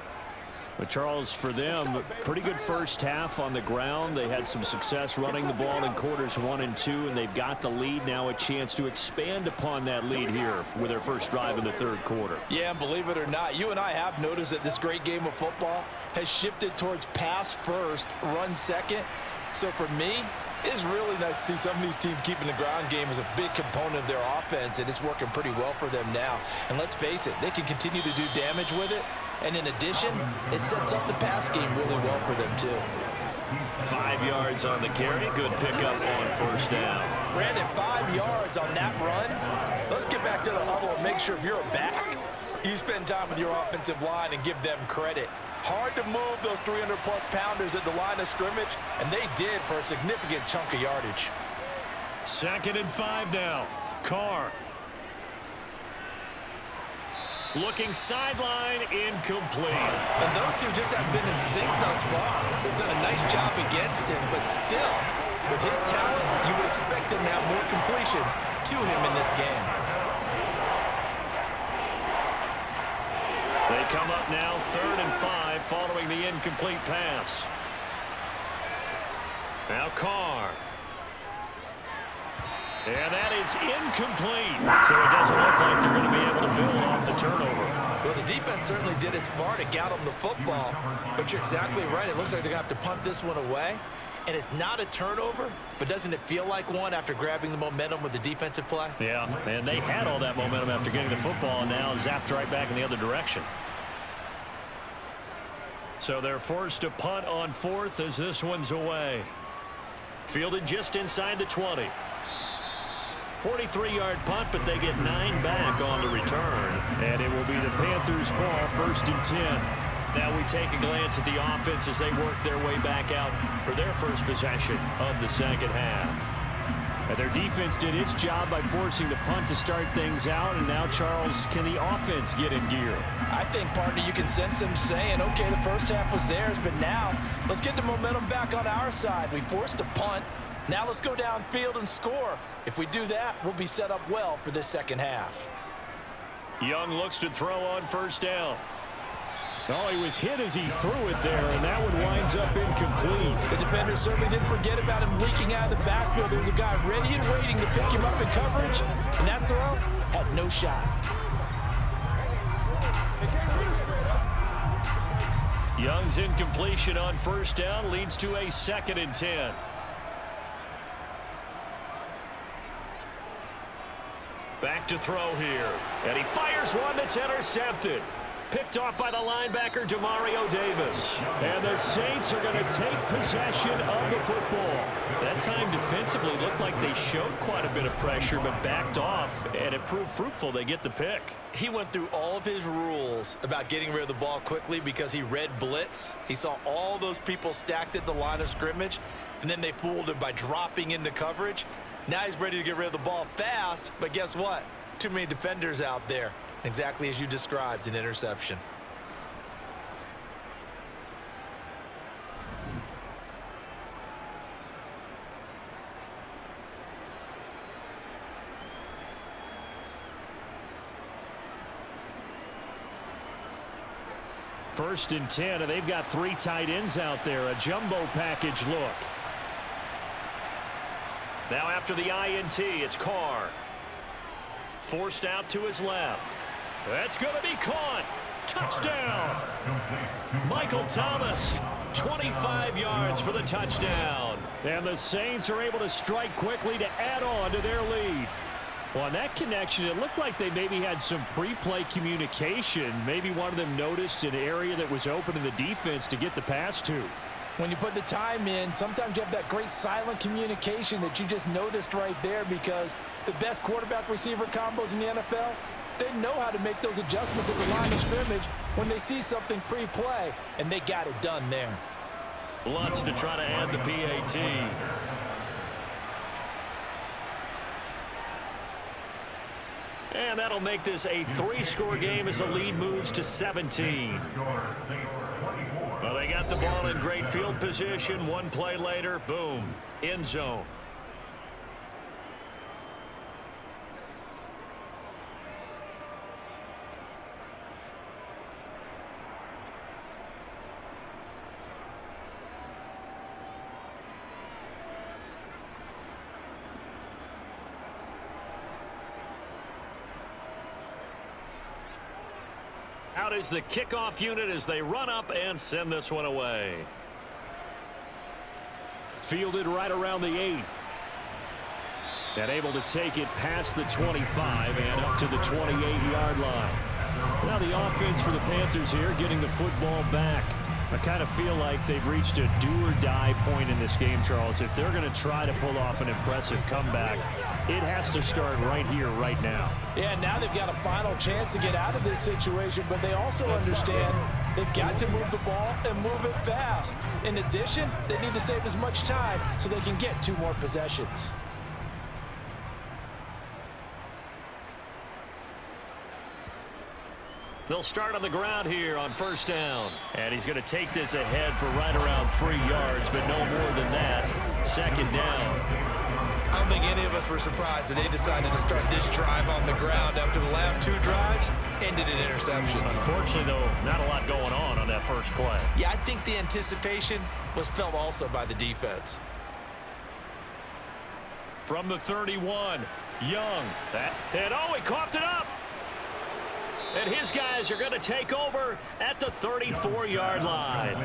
But Charles, for them, pretty good first half on the ground. They had some success running the ball in quarters 1 and 2, and they've got the lead now, a chance to expand upon that lead here with their first drive in the third quarter. Yeah, and believe it or not, you and I have noticed that this great game of football has shifted towards pass first, run second. So for me, it's really nice to see some of these teams keeping the ground game as a big component of their offense, and it's working pretty well for them now. And let's face it, they can continue to do damage with it. And in addition, it sets up the pass game really well for them, too. 5 yards on the carry. Good pickup on first down. Brandon, 5 yards on that run. Let's get back to the huddle and make sure if you're a back, you spend time with your offensive line and give them credit. Hard to move those 300-plus pounders at the line of scrimmage, and they did for a significant chunk of yardage. 2nd and 5 now. Carr. Looking sideline, incomplete. And those two just haven't been in sync thus far. They've done a nice job against him, but still, with his talent, you would expect him to have more completions to him in this game. They come up now 3rd and 5 following the incomplete pass. Now Carr. And that is incomplete. So it doesn't look like they're going to be able to build off the turnover. Well, the defense certainly did its part to get them the football. But you're exactly right. It looks like they're going to have to punt this one away. And it's not a turnover, but doesn't it feel like one after grabbing the momentum with the defensive play? Yeah, and they had all that momentum after getting the football, and now zapped right back in the other direction. So they're forced to punt on 4th as this one's away. Fielded just inside the 20. 43-yard punt, but they get 9 back on the return. And it will be the Panthers' ball, 1st and 10. Now we take a glance at the offense as they work their way back out for their first possession of the second half. And their defense did its job by forcing the punt to start things out. And now, Charles, can the offense get in gear? I think, partner, you can sense them saying, okay, the first half was theirs, but now let's get the momentum back on our side. We forced a punt. Now let's go downfield and score. If we do that, we'll be set up well for this second half. Young looks to throw on 1st down. Oh, he was hit as he threw it there, and that one winds up incomplete. The defender certainly didn't forget about him leaking out of the backfield. There was a guy ready and waiting to pick him up in coverage, and that throw had no shot. Young's incompletion on 1st down leads to a 2nd and 10. Back to throw here. And he fires one that's intercepted. Picked off by the linebacker, Demario Davis. And the Saints are going to take possession of the football. That time defensively looked like they showed quite a bit of pressure, but backed off, and it proved fruitful. They get the pick. He went through all of his rules about getting rid of the ball quickly because he read blitz. He saw all those people stacked at the line of scrimmage, and then they fooled him by dropping into coverage. Now he's ready to get rid of the ball fast, but guess what? Too many defenders out there. Exactly as you described, an interception. First and 10, and they've got 3 tight ends out there. A jumbo package look. Now after the INT, it's Carr. Forced out to his left. That's going to be caught. Touchdown. Michael Thomas, 25 yards for the touchdown. And the Saints are able to strike quickly to add on to their lead. Well, on that connection, it looked like they maybe had some pre-play communication. Maybe one of them noticed an area that was open in the defense to get the pass to. When you put the time in, sometimes you have that great silent communication that you just noticed right there, because the best quarterback-receiver combos in the NFL, they know how to make those adjustments at the line of scrimmage when they see something pre-play, and they got it done there. Lutz to try to add the PAT. And that'll make this a 3-score game as the lead moves to 17. Well, they got the ball in great field position. One play later, boom, end zone. Out is the kickoff unit as they run up and send this one away. Fielded right around the 8. And able to take it past the 25 and up to the 28-yard line. Now the offense for the Panthers here getting the football back. I kind of feel like they've reached a do-or-die point in this game, Charles. If they're going to try to pull off an impressive comeback, it has to start right here, right now. Yeah, now they've got a final chance to get out of this situation, but they also understand they've got to move the ball and move it fast. In addition, they need to save as much time so they can get 2 more possessions. They'll start on the ground here on first down. And he's going to take this ahead for right around 3 yards, but no more than that. Second down. I don't think any of us were surprised that they decided to start this drive on the ground after the last 2 drives ended in interceptions. Unfortunately, though, not a lot going on that first play. Yeah, I think the anticipation was felt also by the defense. From the 31, Young. And he coughed it up. And his guys are going to take over at the 34-yard line.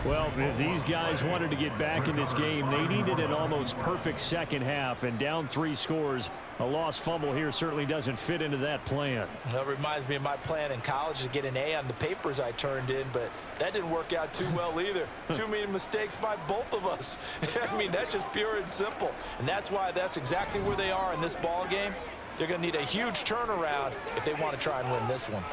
Well, if these guys wanted to get back in this game, they needed an almost perfect second half. And down 3 scores, a lost fumble here certainly doesn't fit into that plan. That reminds me of my plan in college to get an A on the papers I turned in, but that didn't work out too well either. Too many mistakes by both of us. I mean, that's just pure and simple. And that's why that's exactly where they are in this ball game. They're going to need a huge turnaround if they want to try and win this one.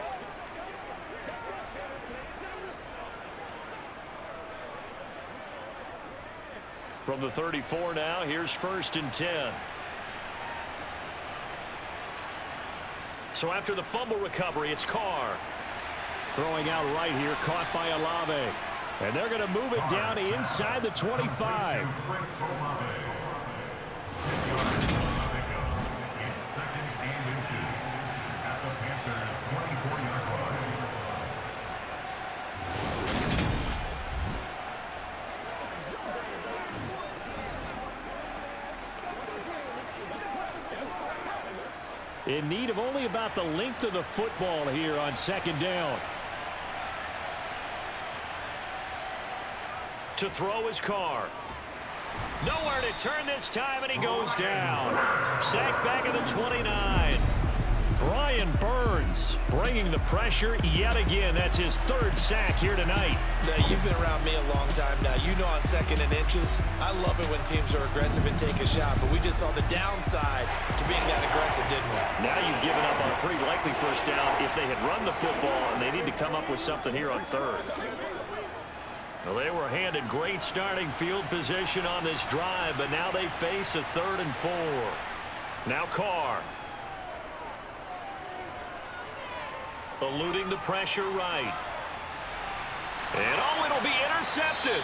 From the 34 now, here's 1st and 10. So after the fumble recovery, it's Carr. Throwing out right here, caught by Olave. And they're going to move it down inside the 25. In need of only about the length of the football here on second down. To throw his Carr. Nowhere to turn this time, and he goes down. Sacked back at the 29. Brian Burns bringing the pressure yet again. That's his 3rd sack here tonight. Now, you've been around me a long time now. You know on 2nd and inches, I love it when teams are aggressive and take a shot, but we just saw the downside to being that aggressive, didn't we? Now you've given up on a pretty likely first down if they had run the football, and they need to come up with something here on 3rd. Well, they were handed great starting field position on this drive, but now they face a 3rd and 4. Now Carr. Eluding the pressure right. And it'll be intercepted.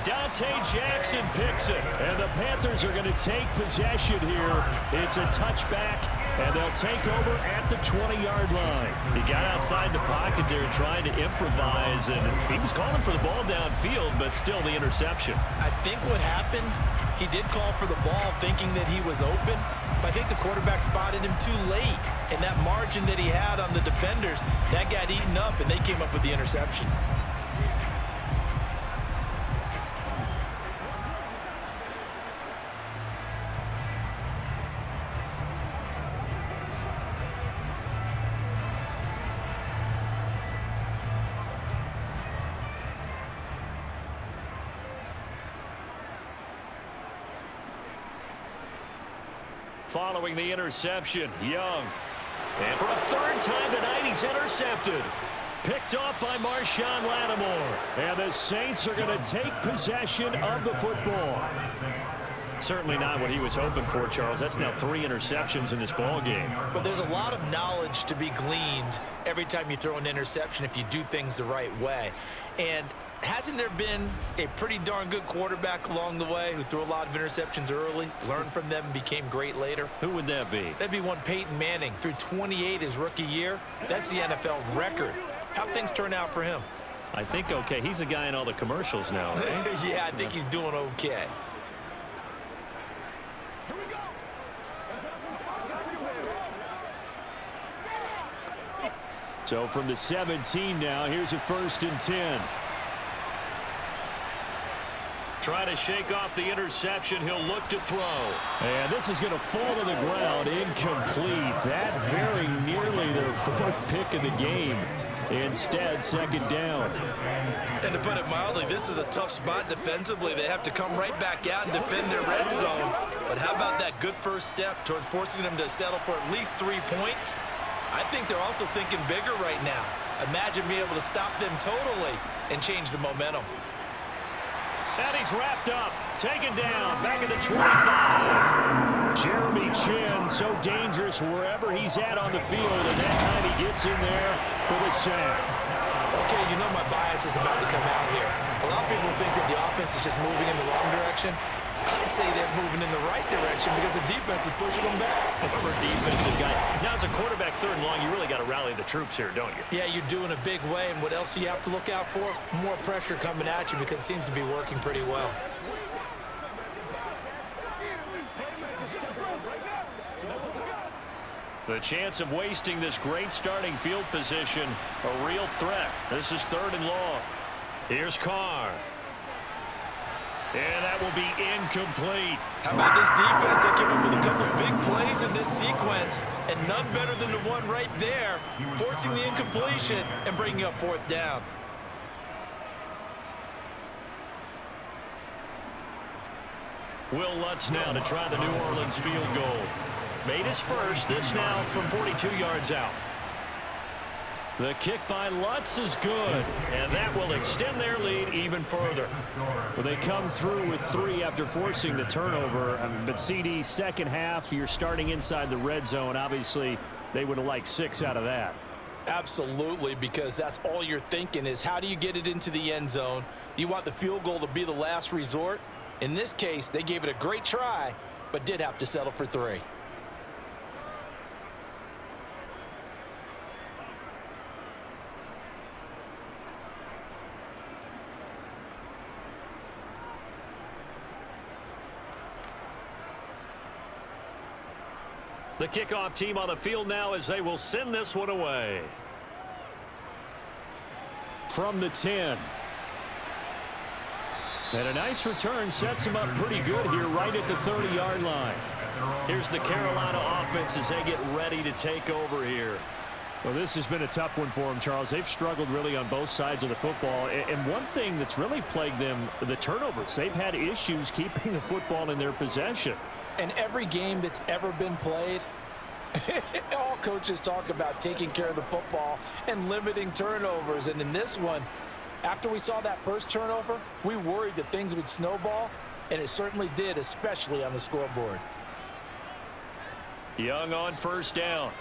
Dante Jackson picks it. And the Panthers are going to take possession here. It's a touchback, and they'll take over at the 20-yard line. He got outside the pocket there trying to improvise, and he was calling for the ball downfield, but still the interception. I think what happened, he did call for the ball thinking that he was open, but I think the quarterback spotted him too late. And that margin that he had on the defenders, that got eaten up, and they came up with the interception. Following the interception, Young. And for a 3rd time tonight, he's intercepted. Picked off by Marshawn Lattimore. And the Saints are going to take possession of the football. Certainly not what he was hoping for, Charles. That's now 3 interceptions in this ball game. But there's a lot of knowledge to be gleaned every time you throw an interception if you do things the right way. And hasn't there been a pretty darn good quarterback along the way who threw a lot of interceptions early, learned from them, and became great later? Who would that be? That'd be one Peyton Manning. Threw 28 his rookie year. That's the NFL record. How'd things turn out for him? I think okay. He's a guy in all the commercials now, right? Yeah, I think he's doing okay. So from the 17 now, here's a 1st and 10. Try to shake off the interception. He'll look to throw. And this is going to fall to the ground. Incomplete. That very nearly their 4th pick of the game. Instead, 2nd down. And to put it mildly, this is a tough spot defensively. They have to come right back out and defend their red zone. But how about that good first step towards forcing them to settle for at least 3 points? I think they're also thinking bigger right now. Imagine being able to stop them totally and change the momentum. And he's wrapped up, taken down, back at the 25. Jeremy Chin, so dangerous wherever he's at on the field, and that time he gets in there for the sack. Okay, you know my bias is about to come out here. A lot of people think that the offense is just moving in the wrong direction. I'd say they're moving in the right direction because the defense is pushing them back. For a defensive guy. Now, as a quarterback 3rd and long, you really got to rally the troops here, don't you? Yeah, you do in a big way. And what else do you have to look out for? More pressure coming at you because it seems to be working pretty well. The chance of wasting this great starting field position, a real threat. This is 3rd and long. Here's Carr. And that will be incomplete. How about this defense? They came up with a couple of big plays in this sequence, and none better than the one right there, forcing the incompletion and bringing up 4th down. Will Lutz now to try the New Orleans field goal. Made his first, this now from 42 yards out. The kick by Lutz is good, and that will extend their lead even further. Well, they come through with 3 after forcing the turnover. But CD, second half, you're starting inside the red zone. Obviously, they would have liked 6 out of that. Absolutely, because that's all you're thinking is how do you get it into the end zone? You want the field goal to be the last resort. In this case, they gave it a great try, but did have to settle for 3. The kickoff team on the field now as they will send this one away. From the 10. And a nice return sets them up pretty good here right at the 30-yard line. Here's the Carolina offense as they get ready to take over here. Well, this has been a tough one for them, Charles. They've struggled really on both sides of the football. And one thing that's really plagued them, the turnovers. They've had issues keeping the football in their possession. And every game that's ever been played, all coaches talk about taking care of the football and limiting turnovers. And in this one, after we saw that first turnover, we worried that things would snowball, and it certainly did, especially on the scoreboard. Young on 1st down.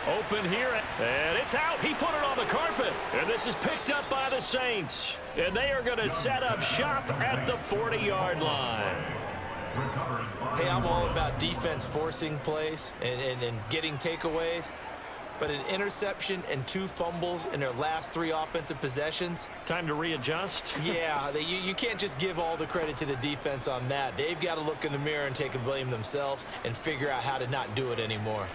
Open here, and it's out. He put it on the carpet, and this is picked up by the Saints. And they are going to set up shop at the 40-yard line. Hey, I'm all about defense forcing plays and getting takeaways. But an interception and 2 fumbles in their last 3 offensive possessions. Time to readjust? Yeah, you can't just give all the credit to the defense on that. They've got to look in the mirror and take the blame themselves and figure out how to not do it anymore.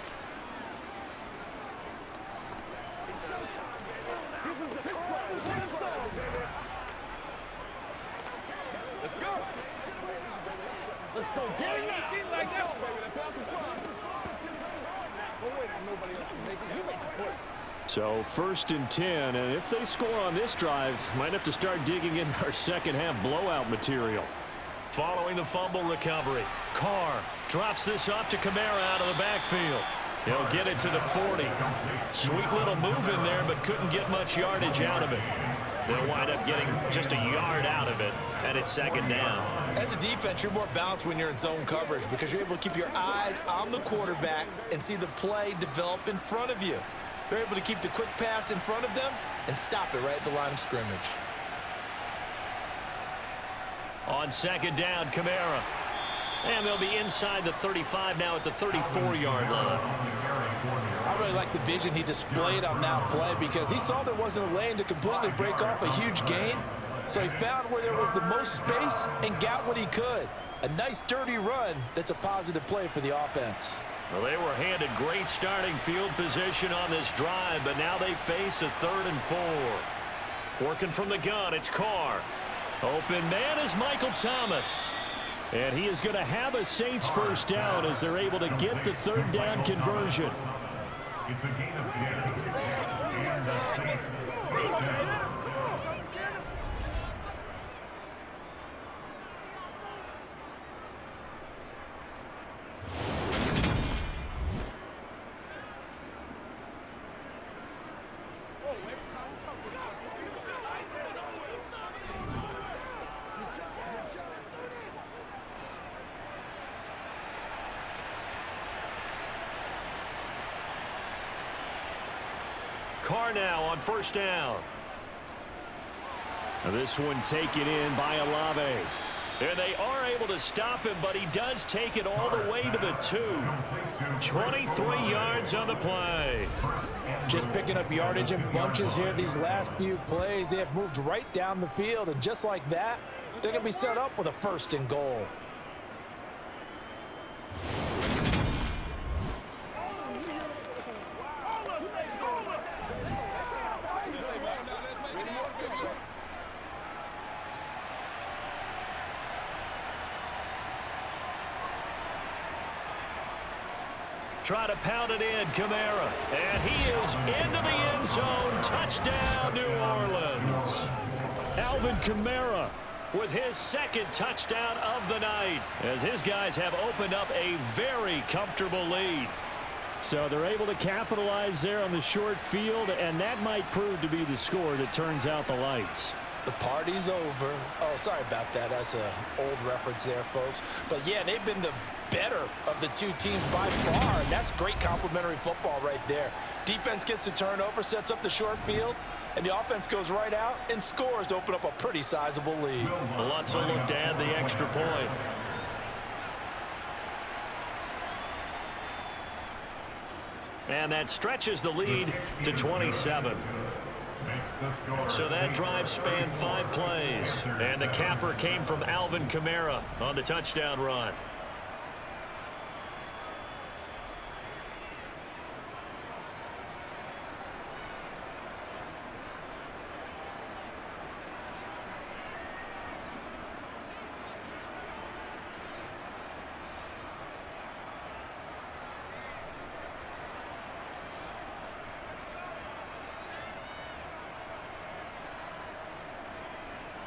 Let's go. Let's go. Get it now. Like that, baby. Let's have some fun. Don't wait on nobody else to make it. You make the play. So 1st and 10, and if they score on this drive, might have to start digging in our second half blowout material. Following the fumble recovery, Carr drops this off to Kamara out of the backfield. He'll get it to the 40. Sweet little move in there, but couldn't get much yardage out of it. They'll wind up getting just a yard out of it, and it's second down. As a defense, you're more balanced when you're in zone coverage because you're able to keep your eyes on the quarterback and see the play develop in front of you. They're able to keep the quick pass in front of them and stop it right at the line of scrimmage. On second down, Kamara. And they'll be inside the 35 now at the 34-yard line. I really like the vision he displayed on that play because he saw there wasn't a lane to completely break off a huge gain. So he found where there was the most space and got what he could. A nice, dirty run that's a positive play for the offense. Well, they were handed great starting field position on this drive, but now they face a 3rd and 4. Working from the gun, it's Carr. Open man is Michael Thomas. And he is going to have a Saints first down as they're able to get the 3rd down conversion. It's a gain of 10, and the Saints first down. Carr now on first down. Now this one taken in by Olave. And they are able to stop him, but he does take it all the way to the 2. 23 yards on the play. Just picking up yardage in bunches here these last few plays. They have moved right down the field, and just like that, they're going to be set up with a 1st and goal. Try to pound it in, Kamara. And he is into the end zone. Touchdown, New Orleans. Alvin Kamara with his 2nd touchdown of the night as his guys have opened up a very comfortable lead. So they're able to capitalize there on the short field, and that might prove to be the score that turns out the lights. The party's over. Oh, sorry about that. That's an old reference there, folks. But, yeah, they've been the better of the two teams by far, and that's great complementary football right there. Defense gets the turnover, sets up the short field, and the offense goes right out and scores to open up a pretty sizable lead. Lutzel looked to add the extra point. And that stretches the lead to 27. So that drive spanned 5 plays. And the capper came from Alvin Kamara on the touchdown run.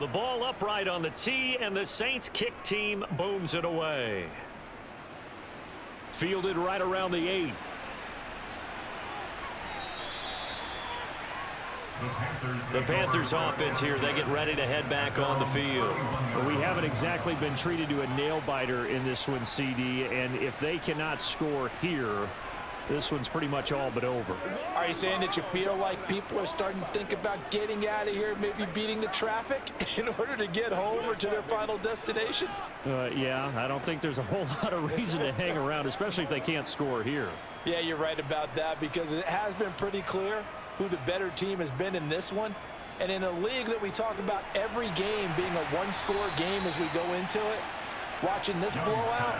The ball upright on the tee, and the Saints kick team booms it away. Fielded right around the 8. The Panthers offense here, they get ready to head back on the field. We haven't exactly been treated to a nail-biter in this one, CD, and if they cannot score here, this one's pretty much all but over. Are you saying that you feel like people are starting to think about getting out of here, maybe beating the traffic in order to get home or to their final destination? Yeah, I don't think there's a whole lot of reason to hang around, especially if they can't score here. Yeah, you're right about that because it has been pretty clear who the better team has been in this one. And in a league that we talk about every game being a one-score game as we go into it, watching this blowout,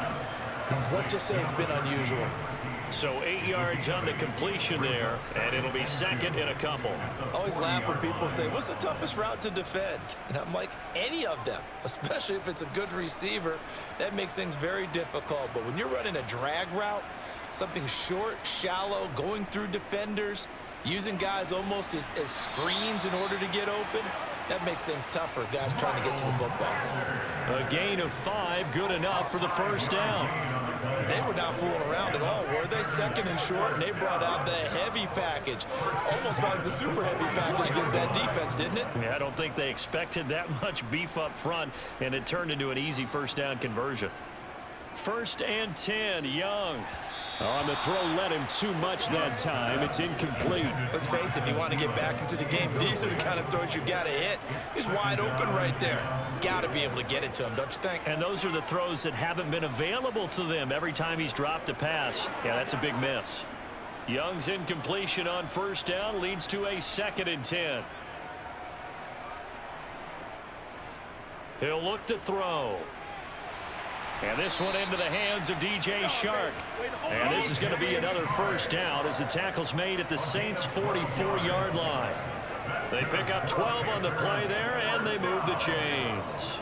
let's just say it's been unusual. So 8 yards on the completion there, and it'll be second in a couple. I always laugh when people say, what's the toughest route to defend? And I'm like, any of them, especially if it's a good receiver, that makes things very difficult. But when you're running a drag route, something short, shallow, going through defenders, using guys almost as screens in order to get open, that makes things tough for guys trying to get to the football. A gain of 5, good enough for the first down. They were not fooling around at all, were they? Second and short, and they brought out the heavy package. Almost like the super heavy package against that defense, didn't it? Yeah, I don't think they expected that much beef up front, and it turned into an easy first down conversion. 1st and 10, Young. On the throw, led him too much that time. It's incomplete. Let's face it, if you want to get back into the game, these are the kind of throws you got to hit. He's wide open right there. Got to be able to get it to him, don't you think? And those are the throws that haven't been available to them every time he's dropped a pass. Yeah, that's a big miss. Young's incompletion on 1st down leads to a 2nd and 10. He'll look to throw. And this one into the hands of DJ Shark. And this is going to be another 1st down as the tackle's made at the Saints' 44-yard line. They pick up 12 on the play there, and they move the chains.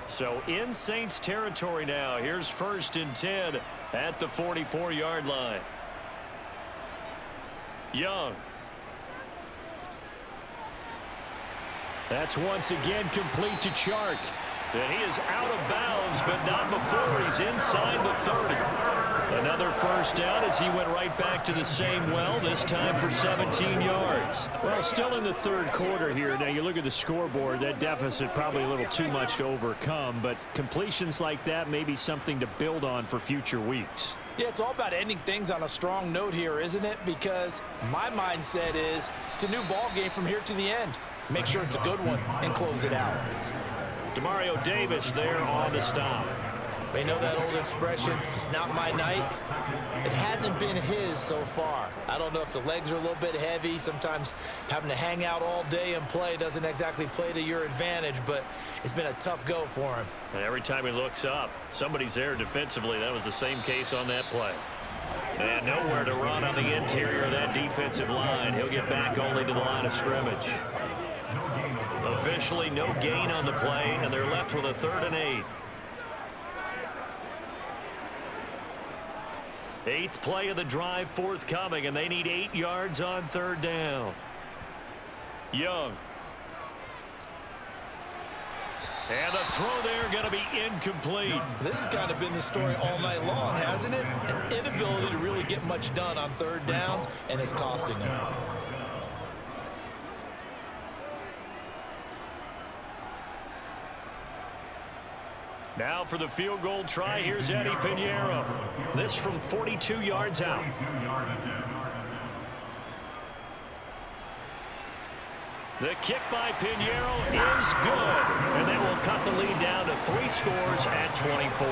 So in Saints territory now. Here's 1st and 10 at the 44-yard line. Young. That's once again complete to Chark. And he is out of bounds, but not before he's inside the 30. Another 1st down as he went right back to the same well, this time for 17 yards. Well, still in the 3rd quarter here. Now, you look at the scoreboard, that deficit probably a little too much to overcome, but completions like that may be something to build on for future weeks. Yeah, it's all about ending things on a strong note here, isn't it? Because my mindset is it's a new ball game from here to the end. Make sure it's a good one and close it out. Demario Davis there on the stop. They know that old expression, it's not my night. It hasn't been his so far. I don't know if the legs are a little bit heavy. Sometimes having to hang out all day and play doesn't exactly play to your advantage, but it's been a tough go for him. And every time he looks up, somebody's there defensively. That was the same case on that play. And nowhere to run on the interior of that defensive line. He'll get back only to the line of scrimmage. Officially no gain on the play, and they're left with a 3rd and 8. 8th play of the drive forthcoming, and they need 8 yards on 3rd down. Young. And the throw there going to be incomplete. This has kind of been the story all night long, hasn't it? An inability to really get much done on 3rd downs, and it's costing them. Now for the field goal try, here's Eddie Pinheiro. This from 42 yards out. The kick by Pinheiro is good, and that will cut the lead down to 3 scores at 24.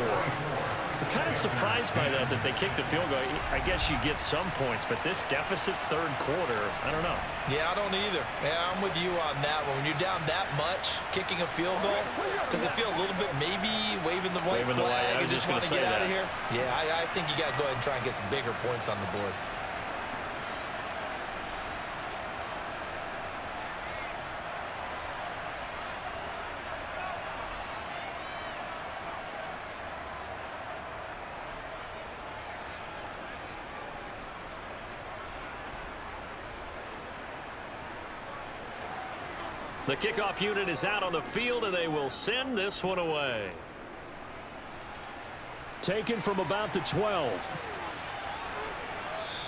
I'm kind of surprised by that they kicked the field goal. I guess you get some points, but this deficit 3rd quarter, I don't know. Yeah, I don't either. Yeah, I'm with you on that one. When you're down that much, kicking a field goal, does it feel a little bit maybe waving the white flag and just want to get out of here? Yeah, I think you got to go ahead and try and get some bigger points on the board. The kickoff unit is out on the field, and they will send this one away. Taken from about the 12.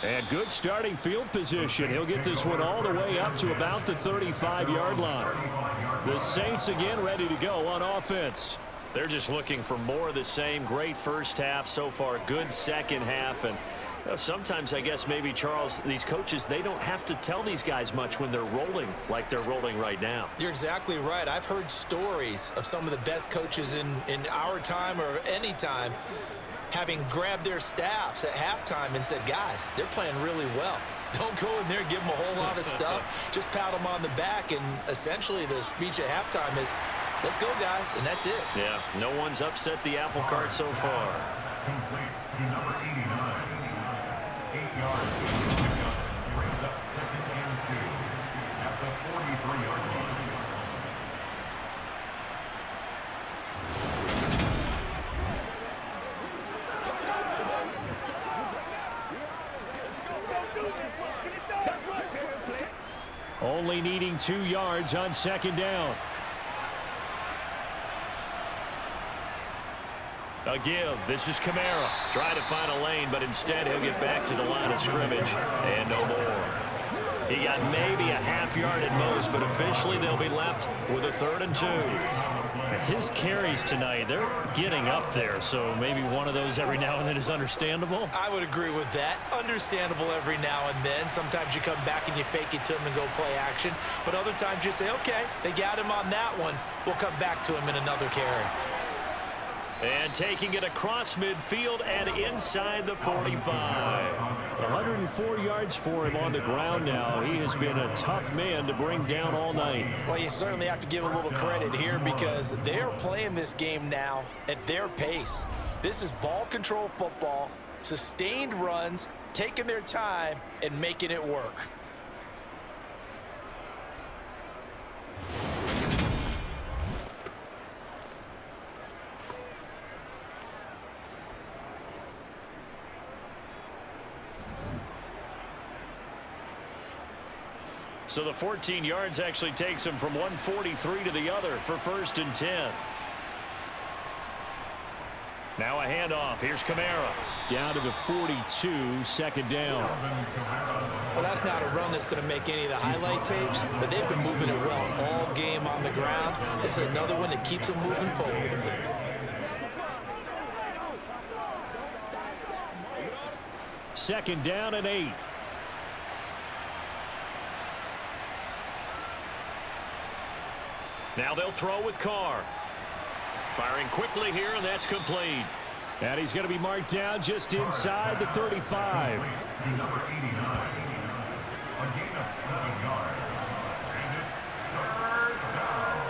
And good starting field position. He'll get this one all the way up to about the 35-yard line. The Saints again ready to go on offense. They're just looking for more of the same. Great first half so far. Good second half. And sometimes, I guess, maybe, Charles, these coaches, they don't have to tell these guys much when they're rolling like they're rolling right now. You're exactly right. I've heard stories of some of the best coaches in our time or any time having grabbed their staffs at halftime and said, guys, they're playing really well. Don't go in there and give them a whole lot of stuff. Just pat them on the back. And essentially the speech at halftime is, let's go, guys, and that's it. Yeah, no one's upset the apple cart so far. Complete to number 89. 8 yards. Brings up 2nd and 2 at the 43-yard line. Only needing 2 yards on 2nd down. A give. This is Kamara. Trying to find a lane, but instead he'll get back to the line of scrimmage. And no more. He got maybe a half yard at most, but officially they'll be left with a 3rd and 2. His carries tonight, they're getting up there, so maybe one of those every now and then is understandable. I would agree with that. Understandable every now and then. Sometimes you come back and you fake it to him and go play action. But other times you say, okay, they got him on that one. We'll come back to him in another carry. And taking it across midfield and inside the 45. 104 yards for him on the ground now. He has been a tough man to bring down all night. Well, you certainly have to give a little credit here because they're playing this game now at their pace. This is ball control football, sustained runs, taking their time, and making it work. So the 14 yards actually takes him from 143 to the other for 1st and 10. Now a handoff. Here's Kamara. Down to the 42, 2nd down. Well, that's not a run that's going to make any of the highlight tapes, but they've been moving it well all game on the ground. This is another one that keeps them moving forward. 2nd down and 8. Now they'll throw with Carr. Firing quickly here, and that's complete. And he's going to be marked down just inside the 35. To number 89. A gain of 7 yards. And it's 3rd down.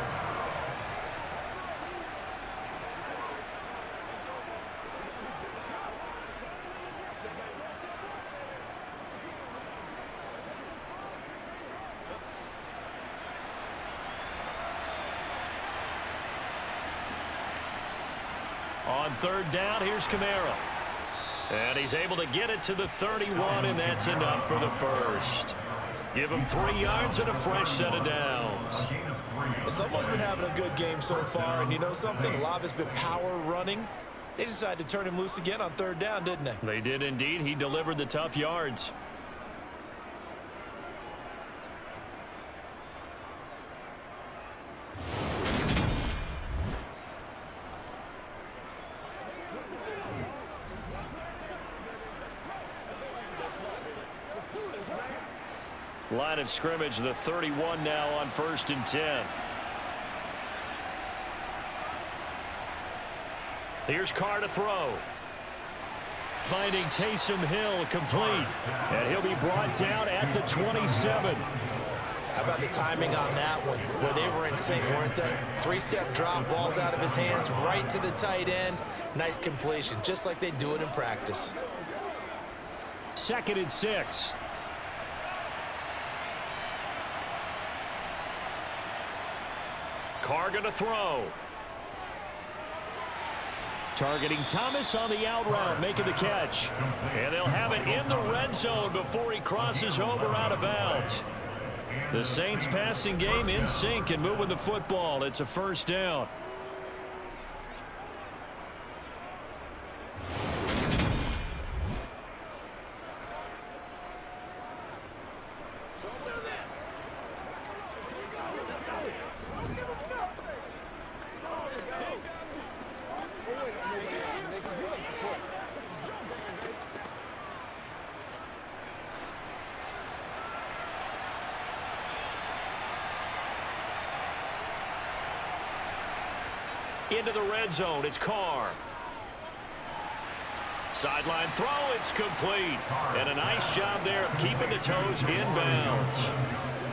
On 3rd down, here's Kamara. And he's able to get it to the 31, and that's enough for the 1st. Give him 3 yards and a fresh set of downs. Someone's been having a good game so far, and you know something? A lot of it's been power running. They decided to turn him loose again on 3rd down, didn't they? They did indeed. He delivered the tough yards. Line of scrimmage, the 31 now on 1st and 10. Here's Carr to throw. Finding Taysom Hill complete. And he'll be brought down at the 27. How about the timing on that one? Where they were in sync, weren't they? 3-step drop, balls out of his hands, right to the tight end. Nice completion, just like they do it in practice. 2nd and 6. Carr going to throw. Targeting Thomas on the out route, making the catch. And they'll have it in the red zone before he crosses over out of bounds. The Saints passing game in sync and moving the football. It's a 1st down. Into the red zone, it's Carr. Sideline throw, it's complete. And a nice job there of keeping the toes in bounds.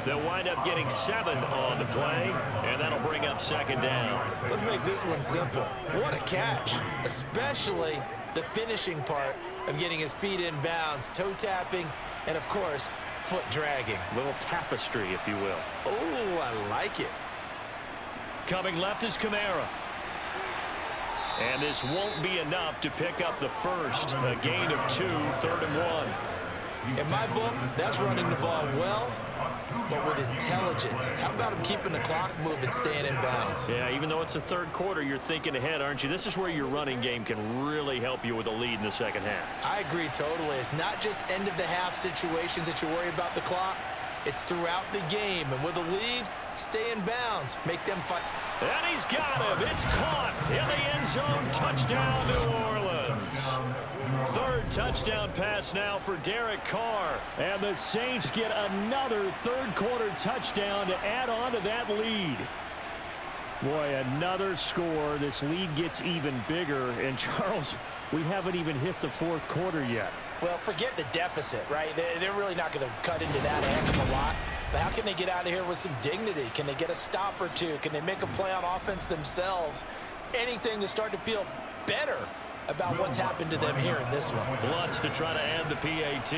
They'll wind up getting 7 on the play, and that'll bring up 2nd down. Let's make this one simple. What a catch, especially the finishing part of getting his feet in bounds, toe tapping, and of course, foot dragging. A little tapestry, if you will. Oh, I like it. Coming left is Kamara. And this won't be enough to pick up the 1st. A gain of 2, 3rd and 1. In my book, that's running the ball well, but with intelligence. How about him keeping the clock moving, staying in bounds? Yeah, even though it's the third quarter, you're thinking ahead, aren't you? This is where your running game can really help you with a lead in the second half. I agree totally. It's not just end-of-the-half situations that you worry about the clock. It's throughout the game. And with a lead, stay in bounds. Make them fight. And he's got him. It's caught in the end zone. Touchdown, New Orleans. Third touchdown pass now for Derek Carr. And the Saints get another third-quarter touchdown to add on to that lead. Boy, another score. This lead gets even bigger. And, Charles, we haven't even hit the fourth quarter yet. Well, forget the deficit, right? They're really not going to cut into that a heck of a lot. But how can they get out of here with some dignity? Can they get a stop or two? Can they make a play on offense themselves? Anything to start to feel better about what's happened to them here in this one. Lutz to try to add the PAT.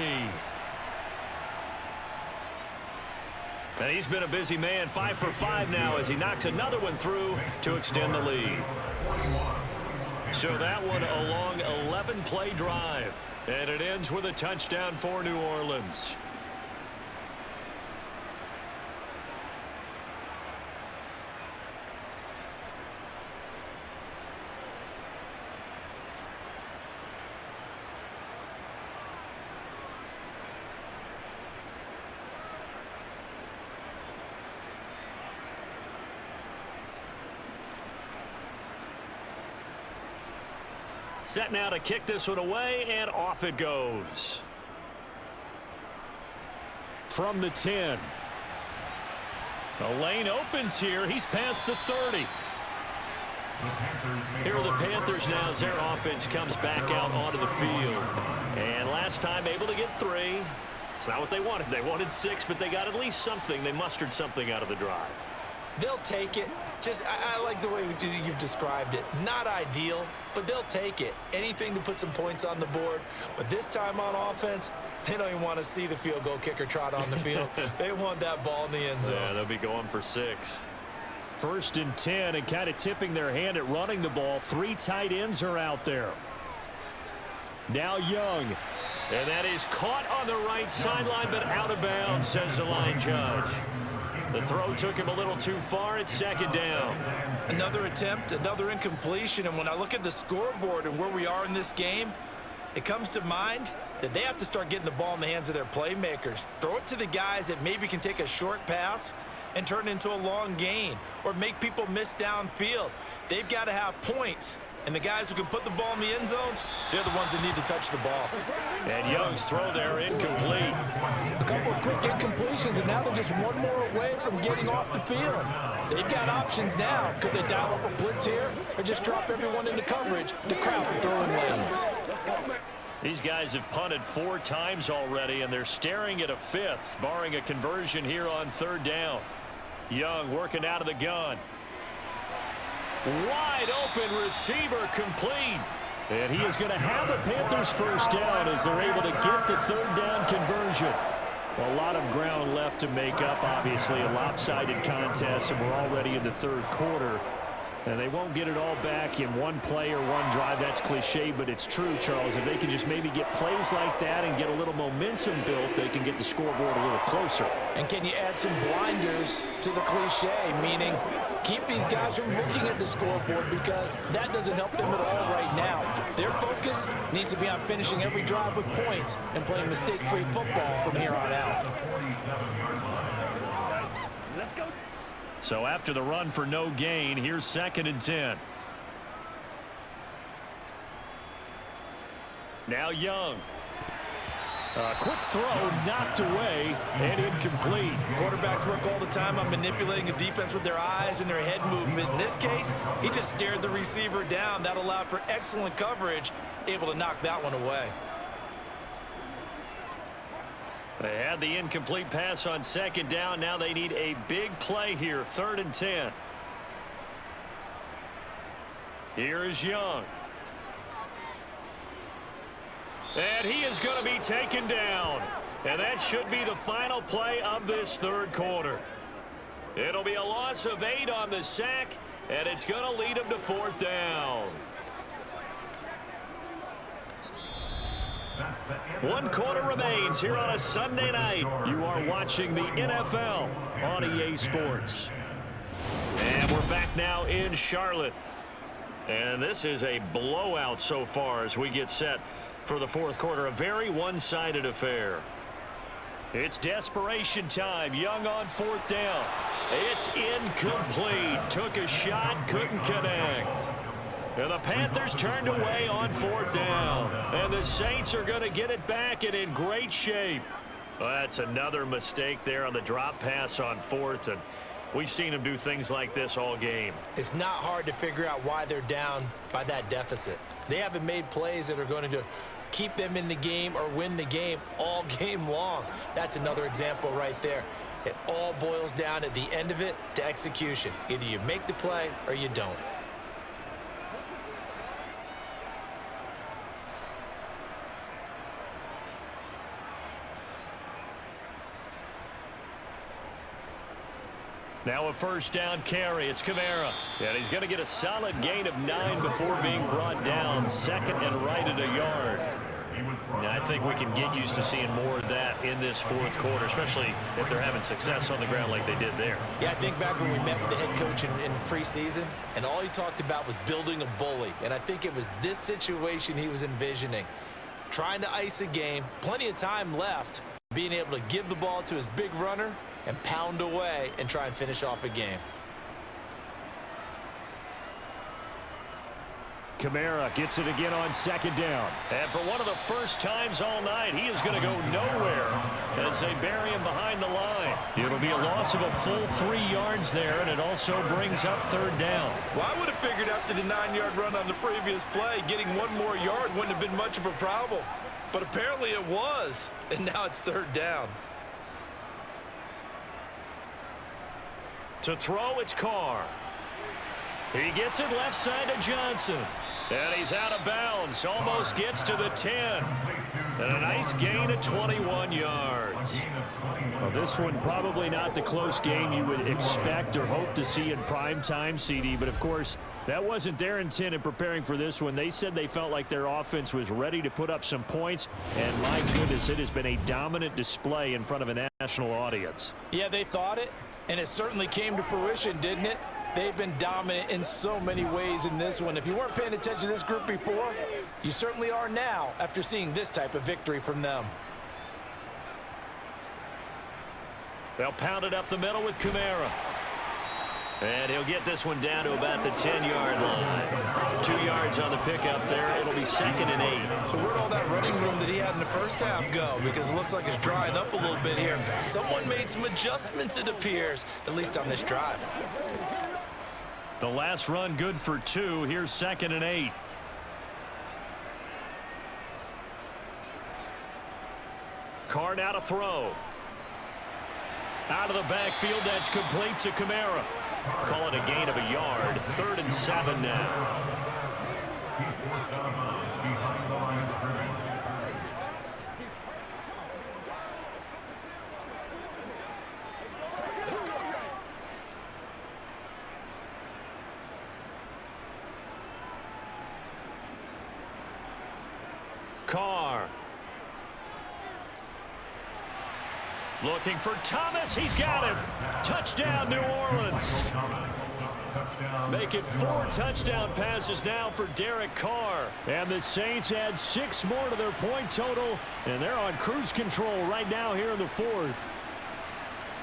And he's been a busy man, 5 for 5 now as he knocks another one through to extend the lead. So that one a long 11-play drive. And it ends with a touchdown for New Orleans. Set now to kick this one away, and off it goes. From the 10. The lane opens here. He's past the 30. Here are the Panthers now as their offense comes back out onto the field. And last time able to get 3. It's not what they wanted. They wanted 6, but they got at least something. They mustered something out of the drive. They'll take it. I like the way you've described it. Not ideal, but they'll take it. Anything to put some points on the board. But this time on offense, they don't even want to see the field goal kicker trot on the field. They want that ball in the end zone. Yeah, they'll be going for 6. First and 10, and kind of tipping their hand at running the ball. 3 tight ends are out there. Now Young. And that is caught on the right sideline, but out of bounds, says the line judge. The throw took him a little too far. It's second down. Another attempt, another incompletion. And when I look at the scoreboard and where we are in this game, it comes to mind that they have to start getting the ball in the hands of their playmakers. Throw it to the guys that maybe can take a short pass and turn it into a long gain or make people miss downfield. They've got to have points. And the guys who can put the ball in the end zone, they're the ones that need to touch the ball. And Young's throw there incomplete. A couple of quick incompletions, and now they're just one more away from getting off the field. They've got options now. Could they dial up a blitz here or just drop everyone into coverage to crowd the throwing lanes? These guys have punted 4 times already, and they're staring at a 5th, barring a conversion here on third down. Young working out of the gun. Wide open receiver complete. And he is going to have a Panthers first down as they're able to get the third down conversion. A lot of ground left to make up, obviously. A lopsided contest, and we're already in the third quarter. And they won't get it all back in one play or one drive. That's cliche, but it's true, Charles. If they can just maybe get plays like that and get a little momentum built, they can get the scoreboard a little closer. And can you add some blinders to the cliche, meaning keep these guys from looking at the scoreboard because that doesn't help them at all right now. Their focus needs to be on finishing every drive with points and playing mistake-free football from here on out. Let's go. So after the run for no gain, here's second and 10. Now Young. A quick throw knocked away and incomplete. Quarterbacks work all the time on manipulating a defense with their eyes and their head movement. In this case, he just stared the receiver down. That allowed for excellent coverage, able to knock that one away. They had the incomplete pass on second down. Now they need a big play here, third and 10. Here is Young. And he is going to be taken down. And that should be the final play of this third quarter. It'll be a loss of 8 on the sack, and it's going to lead them to fourth down. That's the 1 quarter remains here on a Sunday night. You are watching the NFL on EA Sports. And we're back now in Charlotte. And this is a blowout so far as we get set for the fourth quarter. A very one-sided affair. It's desperation time. Young on 4th down. It's incomplete. Took a shot, couldn't connect. And the Panthers turned away on 4th down. And the Saints are going to get it back and in great shape. Well, that's another mistake there on the drop pass on 4th. And we've seen them do things like this all game. It's not hard to figure out why they're down by that deficit. They haven't made plays that are going to keep them in the game or win the game all game long. That's another example right there. It all boils down at the end of it to execution. Either you make the play or you don't. Now a 1st down carry. It's Kamara. And he's going to get a solid gain of 9 before being brought down. 2nd and right at a yard. Now I think we can get used to seeing more of that in this fourth quarter, especially if they're having success on the ground like they did there. Yeah, I think back when we met with the head coach in preseason, and all he talked about was building a bully. And I think it was this situation he was envisioning. Trying to ice a game, plenty of time left, being able to give the ball to his big runner and pound away and try and finish off a game. Kamara gets it again on 2nd down. And for one of the first times all night, he is going to go nowhere as they bury him behind the line. It'll be a loss of a full 3 yards there, and it also brings up 3rd down. Well, I would have figured after the 9-yard run on the previous play, getting 1 more yard wouldn't have been much of a problem. But apparently it was, and now it's 3rd down. To throw, it's Carr. He gets it left side to Johnson. And he's out of bounds. Almost gets to the 10. And a nice gain of 21 yards. Well, this one probably not the close game you would expect or hope to see in prime time, CD. But, of course, that wasn't their intent in preparing for this one. They said they felt like their offense was ready to put up some points. And, my goodness, it has been a dominant display in front of a national audience. Yeah, they thought it. And it certainly came to fruition, didn't it? They've been dominant in so many ways in this one. If you weren't paying attention to this group before, you certainly are now after seeing this type of victory from them. They'll pound it up the middle with Kamara. And he'll get this one down to about the 10-yard line. 2 yards on the pickup there. It'll be 2nd and 8. So where'd all that running room that he had in the first half go? Because it looks like it's drying up a little bit here. Someone made some adjustments, it appears, at least on this drive. The last run good for 2. Here's 2nd and 8. Carr now to throw. Out of the backfield, that's complete to Kamara. Call it a gain of a yard. 3rd and 7 now. Carr. Looking for Thomas. He's got him. Touchdown, New Orleans. Make it 4 touchdown passes now for Derek Carr. And the Saints add 6 more to their point total, and they're on cruise control right now here in the 4th.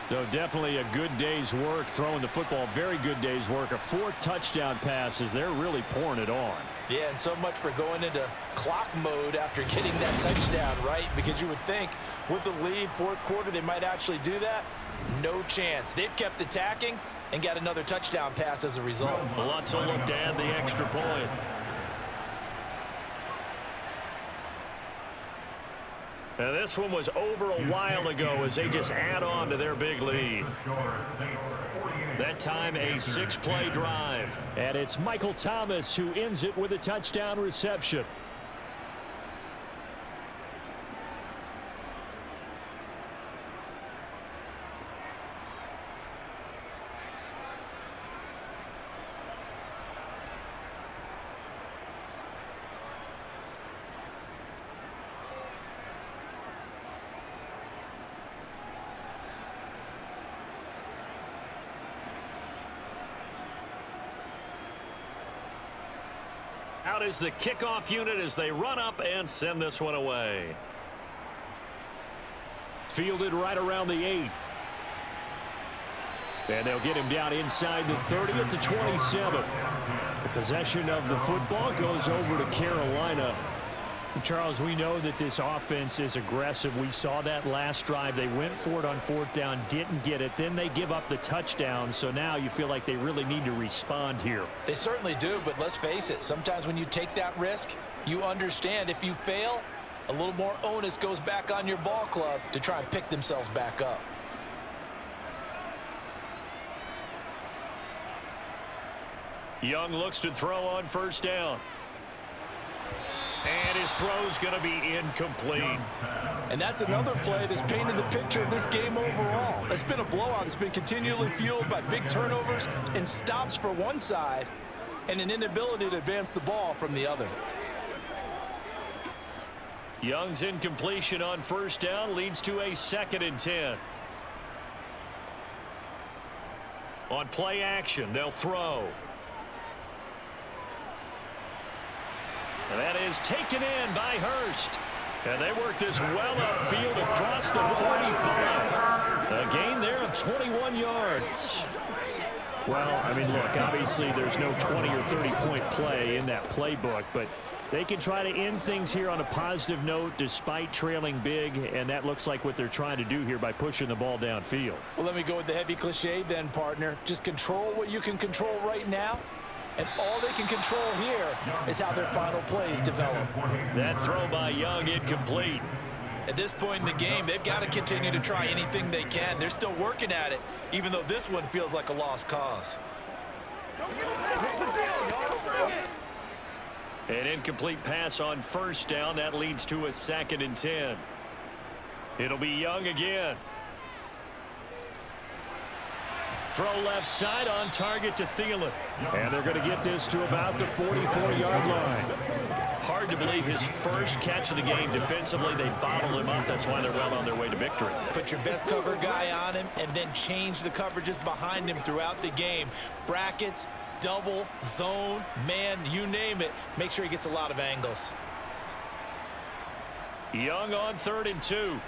So definitely a good day's work throwing the football. Very good day's work. A 4th touchdown passes. They're really pouring it on. Yeah, and so much for going into clock mode after getting that touchdown, right? Because you would think with the lead, 4th quarter, they might actually do that. No chance. They've kept attacking and got another touchdown pass as a result. Lots of look to add the extra point. Now this one was over a while ago as they just add on to their big lead. That time a 6-play drive. And it's Michael Thomas who ends it with a touchdown reception. Out is the kickoff unit as they run up and send this one away. Fielded right around the 8. And they'll get him down inside the 30 at the 27. The possession of the football goes over to Carolina. Charles, we know that this offense is aggressive. We saw that last drive. They went for it on 4th down, didn't get it. Then they give up the touchdown. So now you feel like they really need to respond here. They certainly do, but let's face it. Sometimes when you take that risk, you understand if you fail, a little more onus goes back on your ball club to try and pick themselves back up. Young looks to throw on 1st down. And his throw's going to be incomplete. And that's another play that's painted the picture of this game overall. It's been a blowout. It's been continually fueled by big turnovers and stops for one side and an inability to advance the ball from the other. Young's incompletion on 1st down leads to a 2nd and 10. On play action, they'll throw. And that is taken in by Hurst. And they work this well upfield across the 45. A gain there of 21 yards. Well, I mean, look, obviously there's no 20 or 30-point play in that playbook, but they can try to end things here on a positive note despite trailing big, and that looks like what they're trying to do here by pushing the ball downfield. Well, let me go with the heavy cliche then, partner. Just control what you can control right now. And all they can control here is how their final plays develop. That throw by Young incomplete. At this point in the game, they've got to continue to try anything they can. They're still working at it, even though this one feels like a lost cause. An incomplete pass on 1st down. That leads to a 2nd and 10. It'll be Young again. Throw left side on target to Thielen. And they're going to get this to about the 44-yard line. Hard to believe his first catch of the game. Defensively, they bottled him up. That's why they're well on their way to victory. Put your best cover guy on him and then change the coverages behind him throughout the game. Brackets, double, zone, man, you name it. Make sure he gets a lot of angles. Young on 3rd and 2.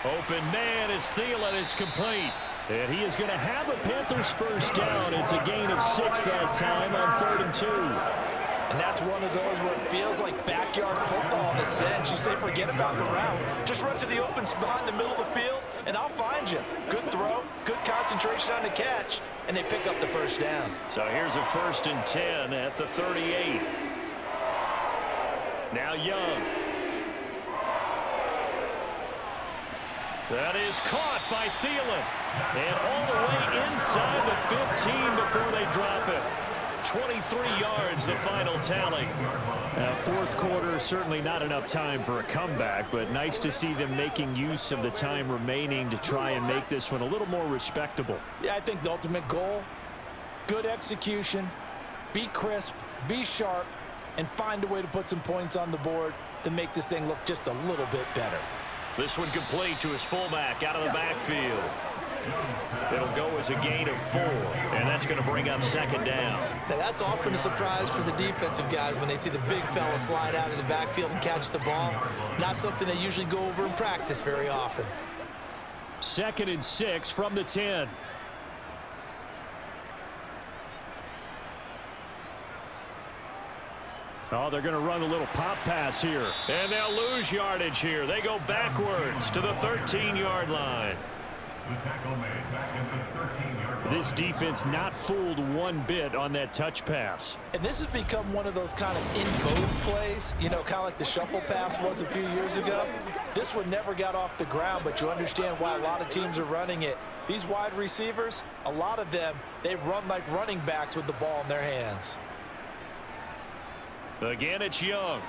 Open man as Thielen is complete. And he is going to have a Panthers 1st down. It's a gain of 6 that time on 3rd and 2. And that's one of those where it feels like backyard football in a sense. You say forget about the route. Just run to the open spot in the middle of the field, and I'll find you. Good throw, good concentration on the catch, and they pick up the 1st down. So here's a 1st and 10 at the 38. Now Young. That is caught by Thielen. And all the way inside the 15 before they drop it. 23 yards, the final tally. 4th quarter, certainly not enough time for a comeback, but nice to see them making use of the time remaining to try and make this one a little more respectable. Yeah, I think the ultimate goal, good execution, be crisp, be sharp, and find a way to put some points on the board to make this thing look just a little bit better. This one complete to his fullback out of the backfield. It'll go as a gain of 4, and that's going to bring up 2nd down. Now that's often a surprise for the defensive guys when they see the big fella slide out of the backfield and catch the ball. Not something they usually go over in practice very often. 2nd and 6 from the 10. Oh, they're going to run a little pop pass here. And they'll lose yardage here. They go backwards to the 13-yard line. The tackle made back in the 13-yard line. This defense not fooled one bit on that touch pass. And this has become one of those kind of in vogue plays, you know, kind of like the shuffle pass was a few years ago. This one never got off the ground, but you understand why a lot of teams are running it. These wide receivers, a lot of them, they run like running backs with the ball in their hands. Again, it's Young.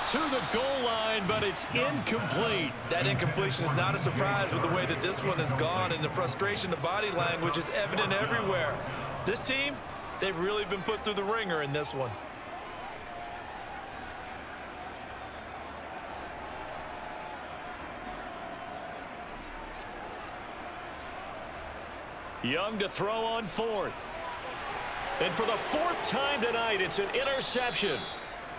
To the goal line, but it's incomplete. That incompletion is not a surprise with the way that this one has gone, and the frustration, the body language is evident everywhere. This team, they've really been put through the ringer in this one. Young to throw on 4th. And for the 4th time tonight, it's an interception.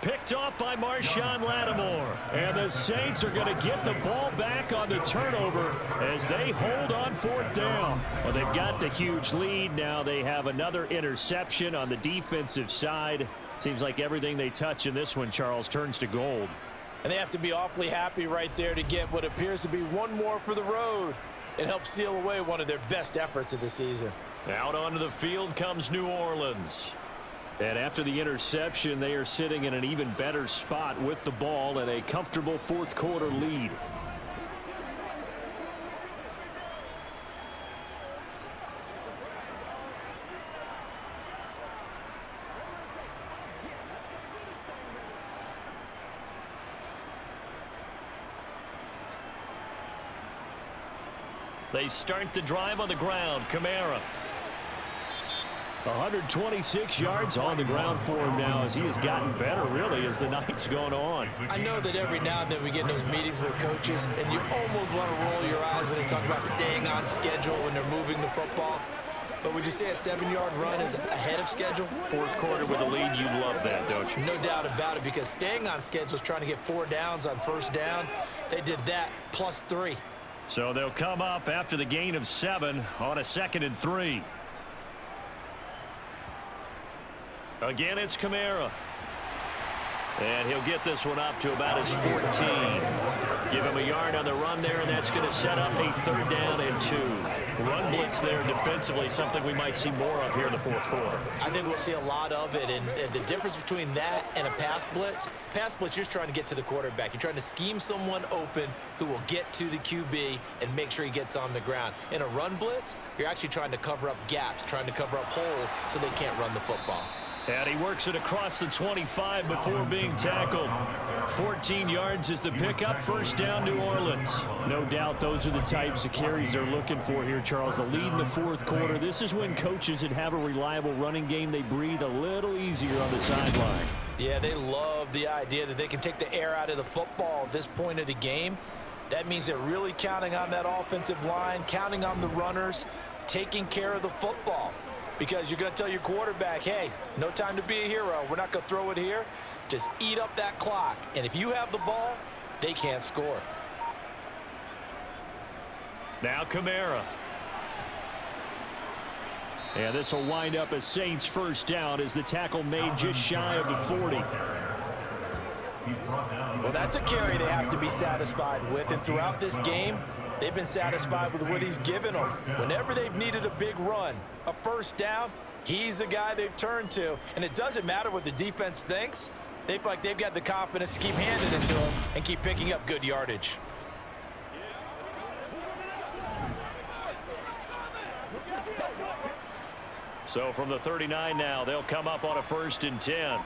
Picked off by Marshawn Lattimore. And the Saints are going to get the ball back on the turnover as they hold on 4th down. Well, they've got the huge lead. Now they have another interception on the defensive side. Seems like everything they touch in this one, Charles, turns to gold. And they have to be awfully happy right there to get what appears to be one more for the road and help seal away one of their best efforts of the season. Out onto the field comes New Orleans. And after the interception, they are sitting in an even better spot with the ball and a comfortable 4th quarter lead. They start the drive on the ground. Kamara. 126 yards on the ground for him now as he has gotten better, really, as the night's gone on. I know that every now and then we get in those meetings with coaches, and you almost want to roll your eyes when they talk about staying on schedule when they're moving the football. But would you say a 7-yard run is ahead of schedule? 4th quarter with a lead, you love that, don't you? No doubt about it, because staying on schedule is trying to get 4 downs on 1st down. They did that plus 3. So they'll come up after the gain of 7 on a 2nd and 3. Again, it's Kamara. And he'll get this one up to about his 14. Give him a yard on the run there, and that's going to set up a 3rd down and 2. Run blitz there defensively, something we might see more of here in the 4th quarter. I think we'll see a lot of it, and the difference between that and a pass blitz, you're just trying to get to the quarterback. You're trying to scheme someone open who will get to the QB and make sure he gets on the ground. In a run blitz, you're actually trying to cover up gaps, trying to cover up holes so they can't run the football. And he works it across the 25 before being tackled. 14 yards is the pickup. 1st down, New Orleans. No doubt those are the types of carries they're looking for here, Charles. The lead in the 4th quarter. This is when coaches that have a reliable running game, they breathe a little easier on the sideline. Yeah, they love the idea that they can take the air out of the football at this point of the game. That means they're really counting on that offensive line, counting on the runners, taking care of the football. Because you're going to tell your quarterback, hey, no time to be a hero. We're not going to throw it here. Just eat up that clock. And if you have the ball, they can't score. Now Kamara. And this will wind up a Saints 1st down as the tackle made just shy of the 40. Well, that's a carry they have to be satisfied with. And throughout this game, they've been satisfied with what he's given them. Whenever they've needed a big run, a 1st down, he's the guy they've turned to. And it doesn't matter what the defense thinks. They feel like they've got the confidence to keep handing it to him and keep picking up good yardage. So from the 39 now, they'll come up on a 1st and 10.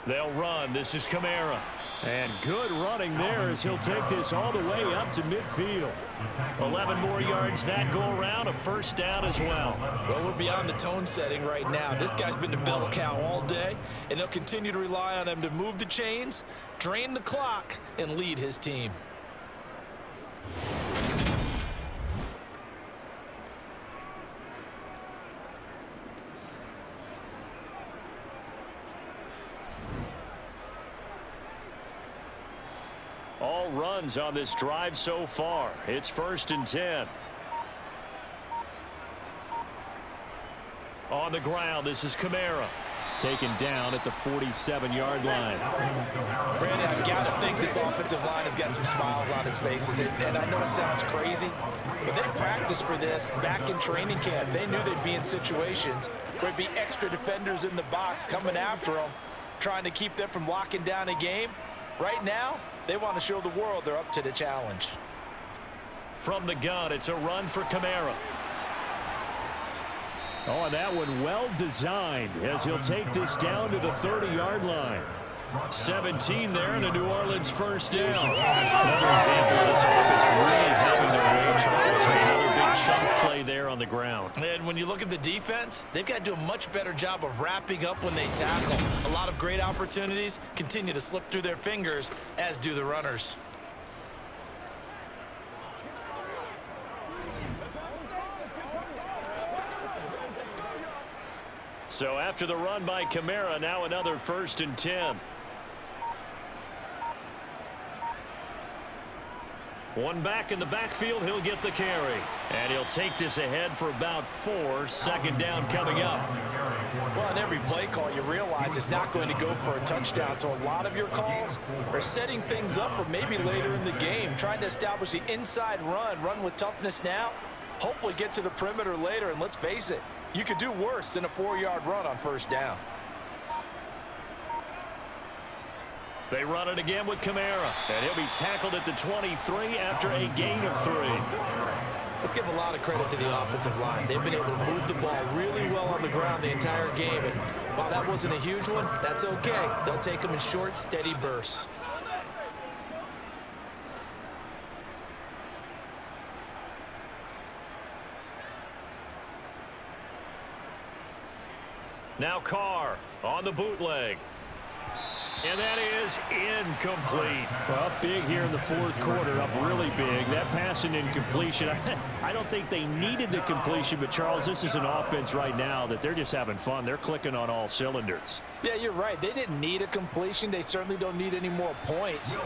They'll run. This is Kamara. And good running there as he'll take this all the way up to midfield. 11 more yards that go around, a 1st down as well. Well, we're beyond the tone setting right now. This guy's been the bell cow all day, and they'll continue to rely on him to move the chains, drain the clock, and lead his team. All runs on this drive so far. It's 1st and 10. On the ground, this is Kamara. Taken down at the 47-yard line. Brandon, you got to think this offensive line has got some smiles on its faces. And I know it sounds crazy, but they practiced for this back in training camp. They knew they'd be in situations where there'd be extra defenders in the box coming after them, trying to keep them from locking down a game. Right now, they want to show the world they're up to the challenge. From the gun, it's a run for Kamara. Oh, and that one well designed as he'll take this down to the 30-yard line. 17 there and a New Orleans 1st down. Another example of this offense really having their way, Charles. Another big chunk play there on the ground. And when you look at the defense, they've got to do a much better job of wrapping up when they tackle. A lot of great opportunities continue to slip through their fingers, as do the runners. So after the run by Kamara, now another 1st and 10. One back in the backfield, he'll get the carry. And he'll take this ahead for about 4. Second down coming up. Well, in every play call, you realize it's not going to go for a touchdown. So a lot of your calls are setting things up for maybe later in the game, trying to establish the inside run with toughness now, hopefully get to the perimeter later. And let's face it, you could do worse than a 4-yard run on 1st down. They run it again with Kamara, and he'll be tackled at the 23 after a gain of 3. Let's give a lot of credit to the offensive line. They've been able to move the ball really well on the ground the entire game. And while that wasn't a huge one, that's okay. They'll take them in short, steady bursts. Now Carr on the bootleg. And that is incomplete. Well, big here in the 4th quarter, up really big. That pass and incompletion, I don't think they needed the completion, but Charles, this is an offense right now that they're just having fun. They're clicking on all cylinders. Yeah, you're right. They didn't need a completion. They certainly don't need any more points,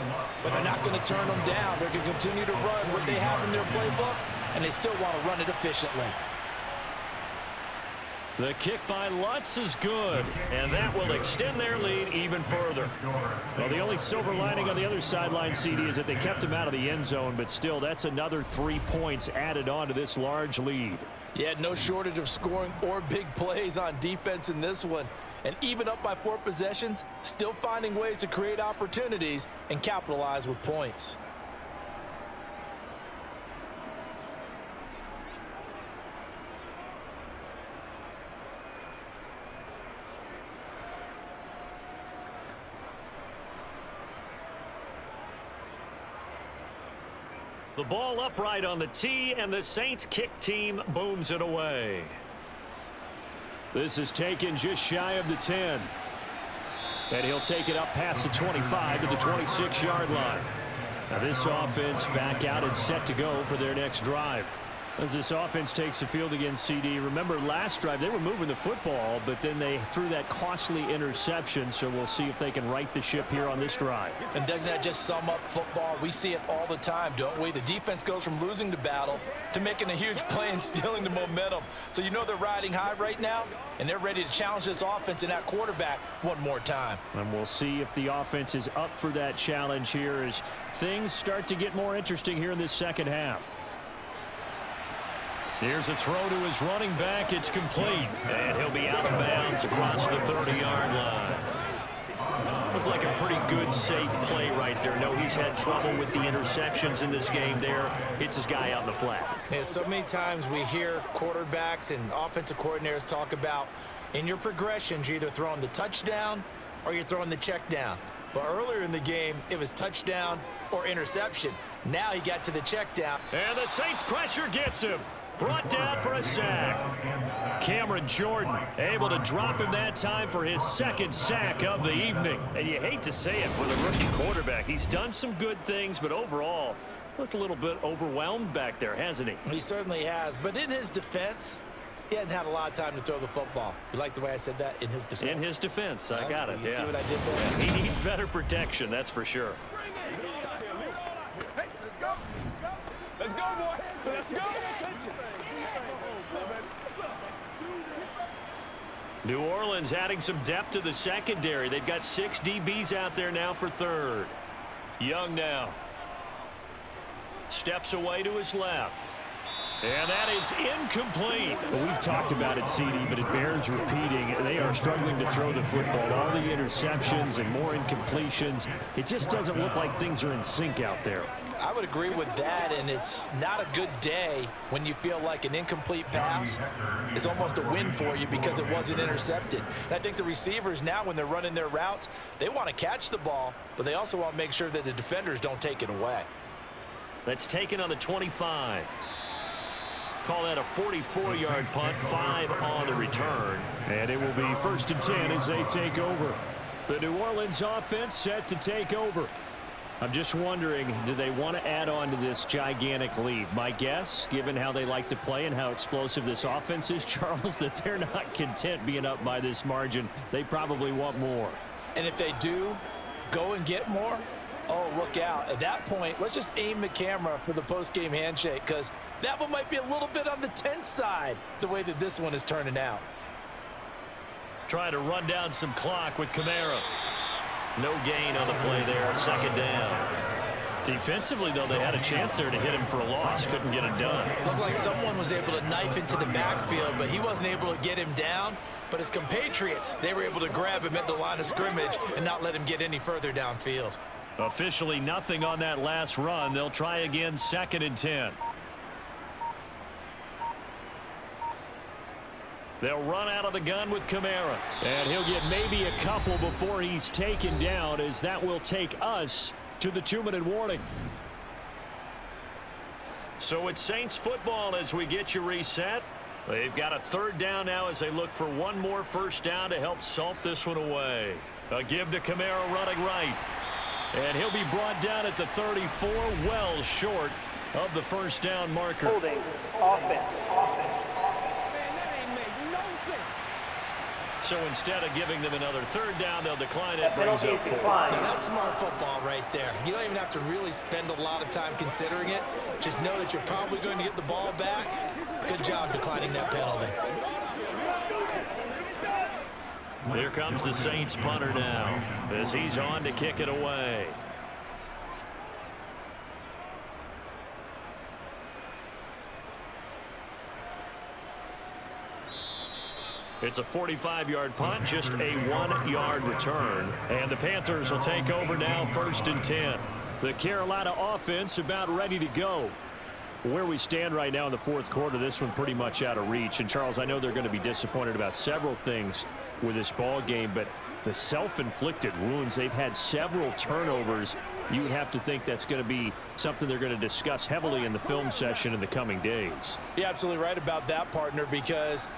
but they're not going to turn them down. They're going to continue to run what they have in their playbook, and they still want to run it efficiently. The kick by Lutz is good, and that will extend their lead even further. Well, the only silver lining on the other sideline, CD, is that they kept him out of the end zone, but still, that's another 3 points added on to this large lead. Yeah, no shortage of scoring or big plays on defense in this one. And even up by 4 possessions, still finding ways to create opportunities and capitalize with points. The ball upright on the tee, and the Saints kick team booms it away. This is taken just shy of the 10. And he'll take it up past the 25 to the 26-yard line. Now this offense back out and set to go for their next drive. As this offense takes the field against CD, remember last drive they were moving the football, but then they threw that costly interception, so we'll see if they can right the ship here on this drive. And doesn't that just sum up football? We see it all the time, don't we? The defense goes from losing the battle to making a huge play and stealing the momentum. So you know they're riding high right now, and they're ready to challenge this offense and that quarterback one more time. And we'll see if the offense is up for that challenge here as things start to get more interesting here in this second half. Here's a throw to his running back. It's complete. And he'll be out of bounds across the 30-yard line. Looked like a pretty good, safe play right there. No, he's had trouble with the interceptions in this game there. Hits his guy out in the flat. Yeah, so many times we hear quarterbacks and offensive coordinators talk about in your progressions, you're either throwing the touchdown or you're throwing the check down. But earlier in the game, it was touchdown or interception. Now he got to the check down. And the Saints pressure gets him. Brought down for a sack. Cameron Jordan able to drop him that time for his 2nd sack of the evening. And you hate to say it with a rookie quarterback. He's done some good things, but overall looked a little bit overwhelmed back there, hasn't he? He certainly has. But in his defense, he hadn't had a lot of time to throw the football. You like the way I said that? In his defense? In his defense. I got it. You see what I did there? Yeah, he needs better protection, that's for sure. Hey, let's go. Let's go, boy. Let's go. New Orleans adding some depth to the secondary. They've got 6 DBs out there now for 3rd. Young now. Steps away to his left. And that is incomplete. Well, we've talked about it, CD, but it bears repeating. They are struggling to throw the football. All the interceptions and more incompletions. It just doesn't look like things are in sync out there. I would agree with that, and it's not a good day when you feel like an incomplete pass is almost a win for you because it wasn't intercepted. And I think the receivers now, when they're running their routes, they want to catch the ball, but they also want to make sure that the defenders don't take it away. That's taken on the 25. Call that a 44-yard punt, 5 on the return. And it will be 1st and 10 as they take over. The New Orleans offense set to take over. I'm just wondering, do they want to add on to this gigantic lead? My guess, given how they like to play and how explosive this offense is, Charles, that they're not content being up by this margin. They probably want more. And if they do go and get more, oh, look out. At that point, let's just aim the camera for the post-game handshake, because that one might be a little bit on the tense side, the way that this one is turning out. Trying to run down some clock with Kamara. No gain on the play there, second down. Defensively, though, they had a chance there to hit him for a loss. Couldn't get it done. Looked like someone was able to knife into the backfield, but he wasn't able to get him down. But his compatriots, they were able to grab him at the line of scrimmage and not let him get any further downfield. Officially nothing on that last run. They'll try again, 2nd and 10. They'll run out of the gun with Kamara. And he'll get maybe a couple before he's taken down, as that will take us to the 2-minute warning. So it's Saints football as we get you reset. They've got a 3rd down now as they look for one more first down to help salt this one away. A give to Kamara running right. And he'll be brought down at the 34, well short of the first down marker. Holding offense. So instead of giving them another 3rd down, they'll decline it. Brings up 4. Now that's smart football right there. You don't even have to really spend a lot of time considering it. Just know that you're probably going to get the ball back. Good job declining that penalty. Here comes the Saints punter now as he's on to kick it away. It's a 45-yard punt, just a 1-yard return. And the Panthers will take over now, 1st and 10. The Carolina offense about ready to go. Where we stand right now in the 4th quarter, this one pretty much out of reach. And, Charles, I know they're going to be disappointed about several things with this ball game, but the self-inflicted wounds, they've had several turnovers. You would have to think that's going to be something they're going to discuss heavily in the film session in the coming days. You're absolutely right about that, partner, because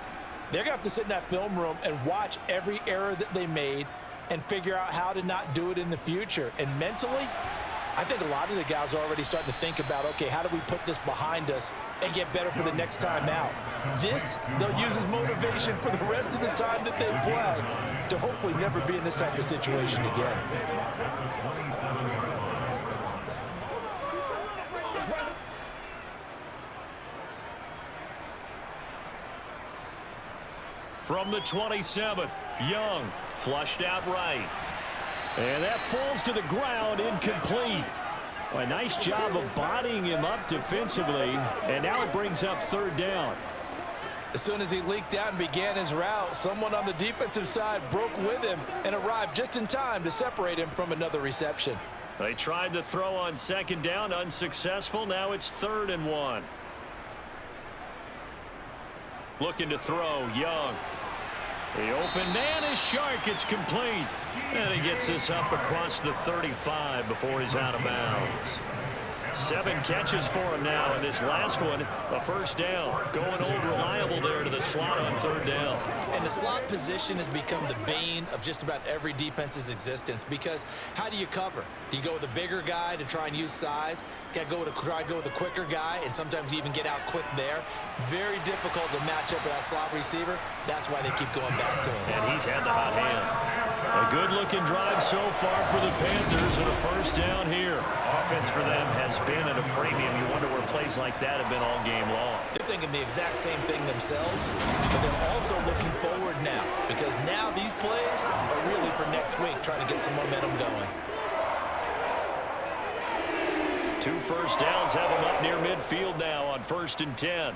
they're going to have to sit in that film room and watch every error that they made and figure out how to not do it in the future. And mentally, I think a lot of the guys are already starting to think about, okay, how do we put this behind us and get better for the next time out? This, they'll use as motivation for the rest of the time that they play to hopefully never be in this type of situation again. From the 27, Young flushed out right. And that falls to the ground, incomplete. A nice job of bodying him up defensively, and now it brings up 3rd down. As soon as he leaked out and began his route, someone on the defensive side broke with him and arrived just in time to separate him from another reception. They tried to throw on 2nd down, unsuccessful. Now it's 3rd and 1. Looking to throw, Young. The open man is Shark. It's complete. And he gets this up across the 35 before he's out of bounds. 7 catches for him now, and this last one, a first down. Going old reliable there to the slot on 3rd down. And the slot position has become the bane of just about every defense's existence, because how do you cover? Do you go with a bigger guy to try and use size? Try to go with a quicker guy, and sometimes you even get out quick there. Very difficult to match up with that slot receiver. That's why they keep going back to him. And he's had the hot hand. A good-looking drive so far for the Panthers, and a first down here. Offense for them has been at a premium. You wonder where plays like that have been all game long. They're thinking the exact same thing themselves, but they're also looking forward now, because now these plays are really for next week, trying to get some momentum going. 2 first downs have them up near midfield now on 1st and 10.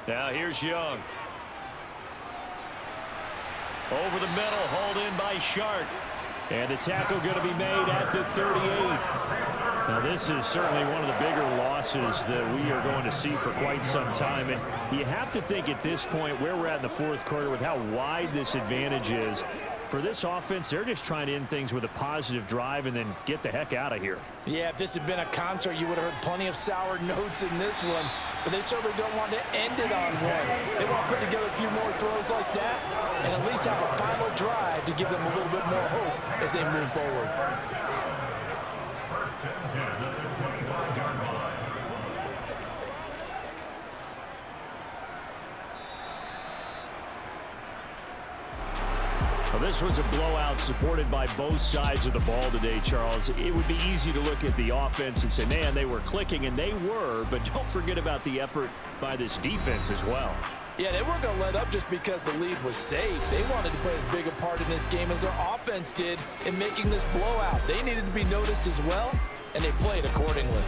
Now here's Young. Over the middle, hauled in by Shark. And the tackle going to be made at the 38. Now this is certainly one of the bigger losses that we are going to see for quite some time. And you have to think at this point where we're at in the 4th quarter with how wide this advantage is. For this offense, they're just trying to end things with a positive drive and then get the heck out of here. Yeah, if this had been a concert, you would have heard plenty of sour notes in this one. But they certainly don't want to end it on one. They want to put together a few more throws like that and at least have a final drive to give them a little bit more hope as they move forward. and 10 at the 25-yard line. Well, this was a blowout supported by both sides of the ball today, Charles. It would be easy to look at the offense and say, man, they were clicking, and they were, but don't forget about the effort by this defense as well. Yeah, they weren't going to let up just because the lead was saved. They wanted to play as big a part in this game as their offense did in making this blowout. They needed to be noticed as well, and they played accordingly.